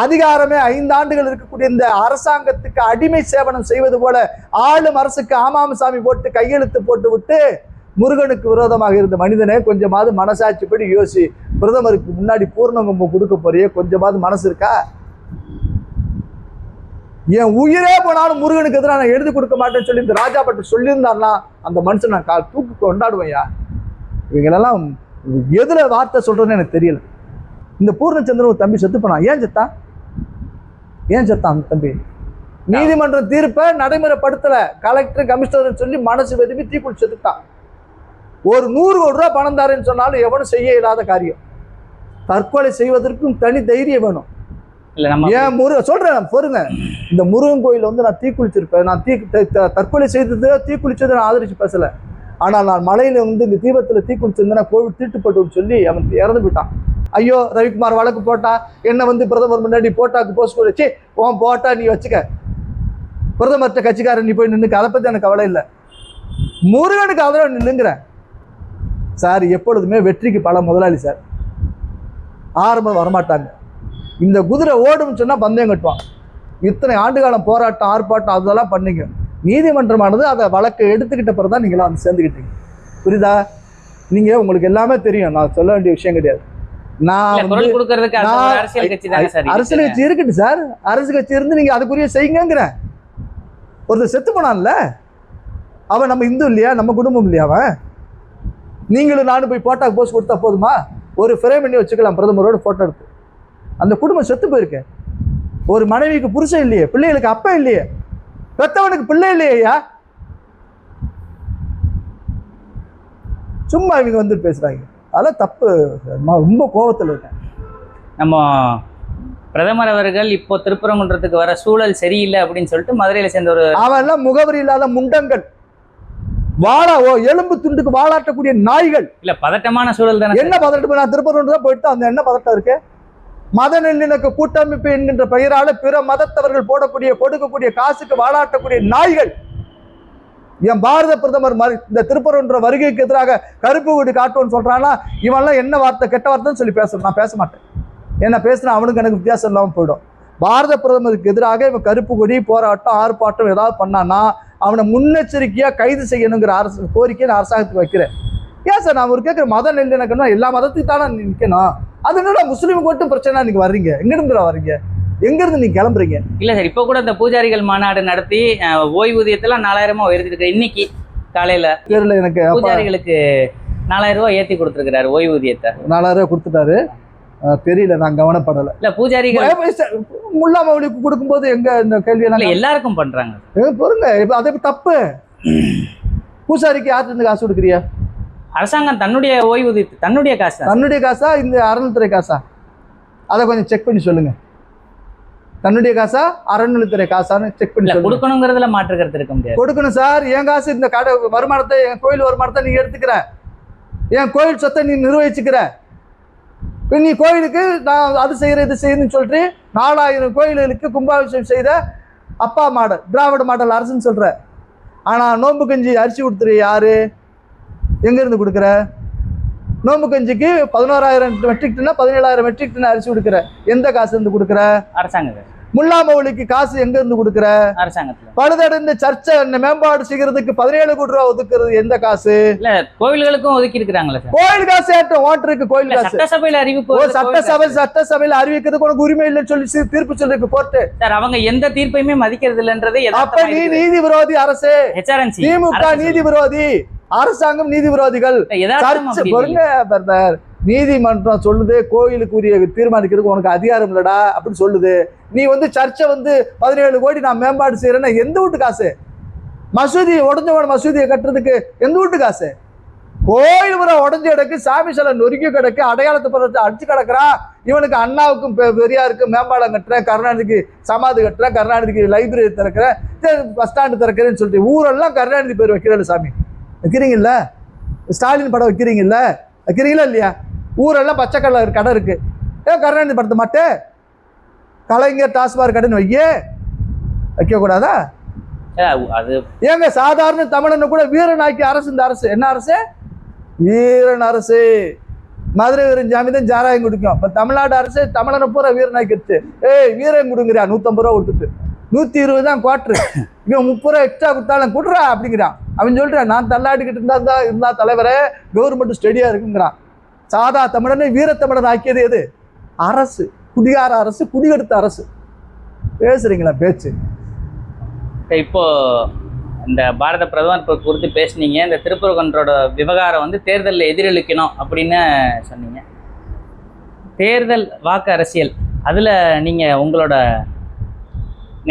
Speaker 1: அதிகாரமே 5 ஆண்டுகள் இருக்கக்கூடிய இந்த அரசாங்கத்துக்கு அடிமை சேவனம் செய்வது போல ஆளும் அரசுக்கு ஆமாமசாமி போட்டு கையெழுத்து போட்டு விட்டு முருகனுக்கு விரோதமாக இருந்த மனிதனே கொஞ்சமாவது மனசாட்சிப்படி யோசி. பிரதமருக்கு முன்னாடி பூர்ணகும்பம் கொடுக்க போறியே, கொஞ்சமாவது மனசு இருக்கா? என் உயிரே போனாலும் முருகனுக்கு எதிராக நான் எழுதி கொடுக்க மாட்டேன்னு சொல்லி இந்த ராஜா பட்டு சொல்லியிருந்தாருன்னா அந்த மனுஷன் நான் தூக்கு கொண்டாடுவேன்யா. இவங்களெல்லாம் எதுல வார்த்தை சொல்றதுன்னு எனக்கு தெரியல. இந்த பூர்ணச்சந்திரன் ஒரு தம்பி செத்து போனான். ஏன் செத்தான்? அந்த தம்பி நீதிமன்றம் தீர்ப்பை நடைமுறைப்படுத்தல. கலெக்டர் கமிஷனர் சொல்லி மனசு வெதுப்பி தீக்குளிச்சு செத்துட்டான். ஒரு 100 கோடி ரூபாய் பணம் தாருன்னு சொன்னாலும் எவனும் செய்ய இயலாத காரியம். தற்கொலை செய்வதற்கும் தனி தைரியம் வேணும். ஏன் சொல்றேன் பொறுங்க. இந்த முருகன் கோயில் வந்து நான் தீக்குளிச்சிருப்பேன். நான் தற்கொலை செய்தது தீக்குளிச்சதை நான் ஆதரிச்சு பேசல. ஆனால் நான் மலையில வந்து இந்த தீபத்தில் தீக்குளிச்சிருந்தேன்னா கோவில் தீட்டுப்பட்டு சொல்லி அவன் இறந்து போயிட்டான். ஐயோ ரவிக்குமார் வழக்கு போட்டா, என்ன வந்து பிரதமர் முன்னாடி போட்டாக்கு போஸ்ட் வச்சு உன் போட்டா நீ வச்சுக்க, பிரதமர்கிட்ட கட்சிக்காரன் நீ போய் நின்னுக்க, அதை பத்தி எனக்கு கவலை இல்லை. முருகனுக்கு ஆதரவு நின்னுங்கிறேன் சார். எப்பொழுதுமே வெற்றிக்கு பல முதலாளி சார். ஆரம்பம் வரமாட்டாங்க. இந்த குதிரை ஓடும்னு சொன்னா பந்தயம் கட்டுவான். இத்தனை ஆண்டு காலம் போராட்டம் ஆர்ப்பாட்டம் அதெல்லாம் பண்ணீங்க. நீதிமன்றமானது அதை வழக்கை எடுத்துக்கிட்ட பிறகு தான் நீங்களாம் வந்து சேர்ந்துக்கிட்டீங்க. புரியுதா? நீங்க உங்களுக்கு எல்லாமே தெரியும். நான் சொல்ல வேண்டிய விஷயம் கிடையாது. நான் அரசியல் கட்சி இருக்கட்டும் சார். அரசு கட்சி இருந்து நீங்க அதுக்குரிய செய்யுங்கிறேன். ஒருத்தர் செத்து போனான்ல, அவன் நம்ம இந்து இல்லையா? நம்ம குடும்பம் இல்லையா அவன்? நீங்களும் நானும் போய் போட்டோக்கு போஸ்ட் கொடுத்தா போதுமா? ஒரு ஃப்ரேம் பண்ணி வச்சுக்கலாம் பிரதமரோட போட்டோ எடுத்து. அந்த குடும்பம் செத்து போயிருக்கேன். ஒரு மனைவிக்கு புருஷன் இல்லையே, பிள்ளைகளுக்கு அப்பா இல்லையே, பெத்தவனுக்கு பிள்ளை இல்லையா? சும்மா இவங்க வந்து பேசுறாங்க. அதெல்லாம் தப்பு. ரொம்ப கோபத்தில் இருக்கேன்.
Speaker 2: நம்ம பிரதமர் அவர்கள் இப்போ திருப்பரங்குன்றத்துக்கு வர சூழல் சரியில்லை அப்படின்னு சொல்லிட்டு மதுரையில சேர்ந்த ஒரு
Speaker 1: அவெல்லாம் முகவரி இல்லாத முண்டங்கள், எலும்பு துண்டுக்கு வாழாட்டக்கூடிய நாய்கள்.
Speaker 2: இல்ல பதட்டமான சூழல் தானே.
Speaker 1: என்ன பதட்டம்? நான் திருப்பரங்குன்றம் போயிட்டு அந்த என்ன பதட்டம் இருக்கு? மத நல்லிணக்க கூட்டமைப்பு என்கின்ற பெயரால பிற மதத்தவர்கள் போடக்கூடிய கொடுக்கக்கூடிய காசுக்கு வாழாட்டக்கூடிய நாய்கள். என் பாரத பிரதமர் இந்த திருப்பரங்குன்ற வருகைக்கு எதிராக கருப்பு வீடு காட்டுவோன்னு சொல்றானா, இவன்லாம் என்ன வார்த்தை கெட்ட வார்த்தைன்னு சொல்லி பேசணும். நான் பேச மாட்டேன். என்ன பேசுனா அவனுக்கு எனக்கு வித்தியாசம் இல்லாமல் போயிடும். பாரத பிரதமருக்கு எதிராக இவன் கருப்பு கொடி போராட்டம் ஆர்ப்பாட்டம் ஏதாவது பண்ணானா அவனை முன்னெச்சரிக்கையா கைது செய்யணுங்கிற கோரிக்கையை நான் அரசாங்கத்துக்கு வைக்கிறேன். ஏன் சார் நான் ஒரு கேட்குற மத நல்லிணக்கம்னா எல்லா மதத்துக்கு தானே நிற்கணும். அது என்னடா முஸ்லீமுக்கு மட்டும் பிரச்சனை? நீங்க வர்றீங்க எங்கிருந்து வர்றீங்க? எங்கிருந்து நீங்க கிளம்புறீங்க?
Speaker 2: இல்ல சார், இப்போ கூட இந்த பூஜாரிகள் மாநாடு நடத்தி ஓய்வூதியத்தெல்லாம் 4000 உயர்த்திருக்கு. இன்னைக்கு காலையில
Speaker 1: தெரியல எனக்கு.
Speaker 2: பூஜாரிகளுக்கு 4000 ரூபாய் ஏற்றி கொடுத்துருக்காரு ஓய்வூதியத்தை.
Speaker 1: 4000 கொடுத்துட்டாரு. தெரியல, நான் கவனப்படலை.
Speaker 2: இல்ல பூஜாரிகள்
Speaker 1: முல்லா மௌலிக்கு கொடுக்கும்போது எங்க இந்த கேள்வி
Speaker 2: எல்லாருக்கும் பண்றாங்க.
Speaker 1: பொருங்க, இப்ப அதே தப்பு. பூசாரிக்கு யார்கிட்ட இருந்து காசு கொடுக்குறியா?
Speaker 2: அரசாங்கம் தன்னுடைய ஓய்வூதியத்தை தன்னுடைய காசா இந்த அறநிலைத்துறை காசா? அதை கொஞ்சம் செக் பண்ணி சொல்லுங்க. தன்னுடைய காசா அறநிலைத்துறை காசான்னு செக் பண்ணி கொடுக்கணுங்கிறதுல மாற்றுக்கிறது இருக்க முடியாது.
Speaker 1: கொடுக்கணும் சார். என் காசு இந்த கடை வருமானத்தை, என் கோயில் வருமானத்தை நீ எடுத்துக்கிற, என் கோயில் சொத்தை நீ நிர்வகிச்சுக்கிற. நீ கோயிலுக்கு நான் அது செய்யற இது செய்யணும்னு சொல்லிட்டு 4000 கோயில்களுக்கு கும்பாபிஷேகம் செய்த அப்பா மாடல் திராவிட மாடல் அரசுன்னு சொல்ற. ஆனா நோம்பு கஞ்சி அரிசி கொடுத்துரு யாரு? எங்க இருந்து கொடுக்குற? நோம்பு கஞ்சிக்கு 11000 மெட்ரிக் டன்னா 17000 மெட்ரிக் டன் அரிசி கொடுக்குற. எந்த காசு இருந்து கொடுக்குற?
Speaker 2: அரசாங்கம்.
Speaker 1: முல்லா மௌலிக்கு காசு எங்க இருந்து கொடுக்குற?
Speaker 2: அரசாங்கத்துல.
Speaker 1: பழுதடைந்த சர்ச்சை மேம்பாடு செய்யறதுக்கு 17 கோடி ரூபாய் ஒதுக்குறது எந்த காசு?
Speaker 2: இல்ல கோவில்களுக்கும் ஒதுக்கி இருக்கிறாங்களா?
Speaker 1: கோயில் காசு ஏற்றம் ஓட்டருக்கு கோயில் காசு
Speaker 2: சட்டசபையில அறிவிப்பு.
Speaker 1: சட்டசபையில அறிவிக்கிறதுக்கு உனக்கு உரிமை இல்லைன்னு சொல்லி தீர்ப்பு சொல்லிருக்கு கோர்ட்டு.
Speaker 2: சார் அவங்க எந்த தீர்ப்பையுமே மதிக்கிறது இல்லைன்றது.
Speaker 1: அப்ப நீ நீதி விரோதி அரசு. திமுக நீதி விரோதி, அரசாங்கம் நீதி விரோதிகள். நீதிமன்றம் சொல்லுது கோயிலுக்குரிய தீர்மானிக்கிறதுக்கு உனக்கு அதிகாரம் இல்லடா அப்படின்னு சொல்லுது. நீ வந்து சர்ச்சை வந்து 17 கோடி நான் மேம்பாடு செய்யறேன்னா எந்த வீட்டு காசு? மசூதி உடஞ்ச மசூதியை கட்டுறதுக்கு எந்த வீட்டு காசு? கோயில் முறை உடஞ்ச கிடக்கு, சாமி சிலை நொறுக்கி கிடக்கு, அடையாளத்தை பற்றி அடிச்சு கிடக்குறான். இவனுக்கு அண்ணாவுக்கும் பெரியாருக்கும் மேம்பாலம் கட்டுறேன், கருணாநிதிக்கு சமாதி கட்டுறேன், கருணாநிதிக்கு லைப்ரரி திறக்கிறேன், பஸ் ஸ்டாண்டு திறக்கிறேன்னு சொல்லிட்டு ஊரெல்லாம் கருணாநிதி பேர் வைக்கிறேன். சாமி வைக்கிறீங்கல்ல, ஸ்டாலின் படம் வைக்கிறீங்கல்ல, வைக்கிறீங்களா இல்லையா? ஊரெல்லாம் பச்சை கலர் கடை இருக்கு. ஏன் கருணாநிதி படத்த மாட்டேன்? கலைஞர் டாஸ்மாக் கடைன்னு வைக்க கூடாதா?
Speaker 2: அது
Speaker 1: ஏங்க சாதாரண தமிழனை கூட வீரனாக்கி அரசு இந்த அரசு என்ன அரசு? வீரன் அரசு. மதுரை வீரன் ஜாமி தான் சாராயம் குடிக்கும். இப்போ தமிழ்நாடு அரசு தமிழனை பூரா வீரனாக்கிடுச்சு. வீரன் கொடுங்குறியா 150 ரூபா கொடுத்துட்டு, 120 தான் குவார்ட்ரு, இவன் 30 ரூபா எக்ஸ்ட்ரா கொடுத்தாலும் கொடுறா அப்படிங்கிறான். அவன் சொல்கிறான், நான் தள்ளாடிக்கிட்டு இருந்தா தலைவரை கவர்மெண்ட் ஸ்டெடியாக இருக்குங்கிறான். சாதா தமிழனை வீரத்தமிழன் ஆக்கியது எது? அரசு, குடியார அரசு, குடியெடுத்த அரசு. பேசுறீங்களா பேச்சு?
Speaker 2: இப்போ இந்த பாரத பிரதமர் குறித்து பேசுனீங்க. இந்த திருப்பரங்குன்றோட விவகாரம் வந்து தேர்தலில் எதிரொலிக்கணும் அப்படின்னு சொன்னீங்க. தேர்தல் வாக்கு அரசியல், அதில் நீங்கள் உங்களோட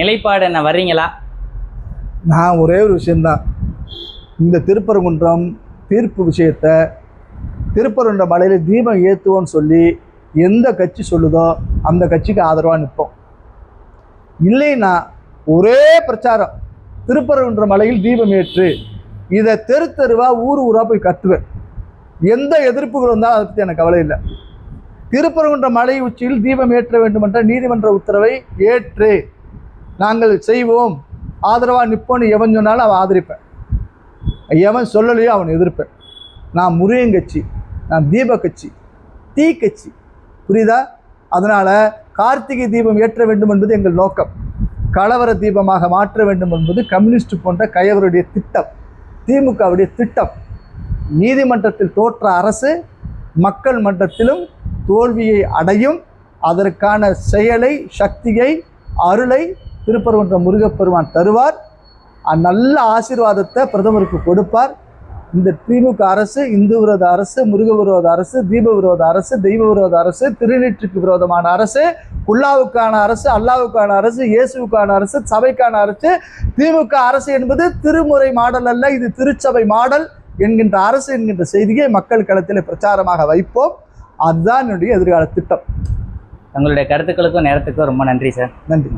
Speaker 2: நிலைப்பாடு என்ன, வர்றீங்களா?
Speaker 1: நான் ஒரே ஒரு விஷயந்தான், இந்த திருப்பரங்குன்றம் தீர்ப்பு விஷயத்தை திருப்பரங்குன்ற மலையில் தீபம் ஏற்றுவோன்னு சொல்லி எந்த கட்சி சொல்லுதோ அந்த கட்சிக்கு ஆதரவாக நிற்போம். இல்லைன்னா ஒரே பிரச்சாரம், திருப்பரங்குன்ற மலையில் தீபம் ஏற்று, இதை தெரு தெருவாக ஊர் ஊராக போய் கத்துவேன். எந்த எதிர்ப்புகள் வந்தாலும் அதை பற்றி எனக்கு கவலை இல்லை. திருப்பரங்குன்ற மலை உச்சியில் தீபம் ஏற்ற வேண்டும் என்ற நீதிமன்ற உத்தரவை ஏற்று நாங்கள் செய்வோம், ஆதரவாக நிற்போன்னு எவன் சொன்னாலும் அவன் ஆதரிப்பேன், எவன் சொல்லலையோ அவன் எதிர்ப்பேன். நான் முருகன் கட்சி, நான் தீப கட்சி, தீ கட்சி, புரியுதா? அதனால் கார்த்திகை தீபம் ஏற்ற வேண்டும் என்பது எங்கள் நோக்கம். கலவர தீபமாக மாற்ற வேண்டும் என்பது கம்யூனிஸ்ட் போன்ற கயவருடைய திட்டம், திமுகவுடைய திட்டம். நீதிமன்றத்தில் தோற்ற அரசு மக்கள் மன்றத்திலும் தோல்வியை அடையும். அதற்கான செயலை, சக்தியை, அருளை திருப்பரங்குன்ற முருகப்பெருமான் தருவார். நல்ல ஆசீர்வாதத்தை பிரதமருக்கு கொடுப்பார். இந்த திமுக அரசு இந்து விரோத அரசு, முருக விரோத அரசு, தீப விரோத அரசு, தெய்வ விரோத அரசு, திருநீற்றுக்கு விரோதமான அரசு, குல்லாவுக்கான அரசு, அல்லாவுக்கான அரசு, இயேசுவுக்கான அரசு, சபைக்கான அரசு. திமுக அரசு என்பது திருமுறை மாடல் அல்ல, இது திருச்சபை மாடல் என்கின்ற அரசு என்கின்ற செய்தியை மக்கள் களத்தில் பிரச்சாரமாக வைப்போம். அதுதான் என்னுடைய எதிர்கால திட்டம்.
Speaker 2: உங்களுடைய கருத்துக்களுக்கும் நேரத்துக்கும் ரொம்ப நன்றி சார்.
Speaker 1: நன்றி.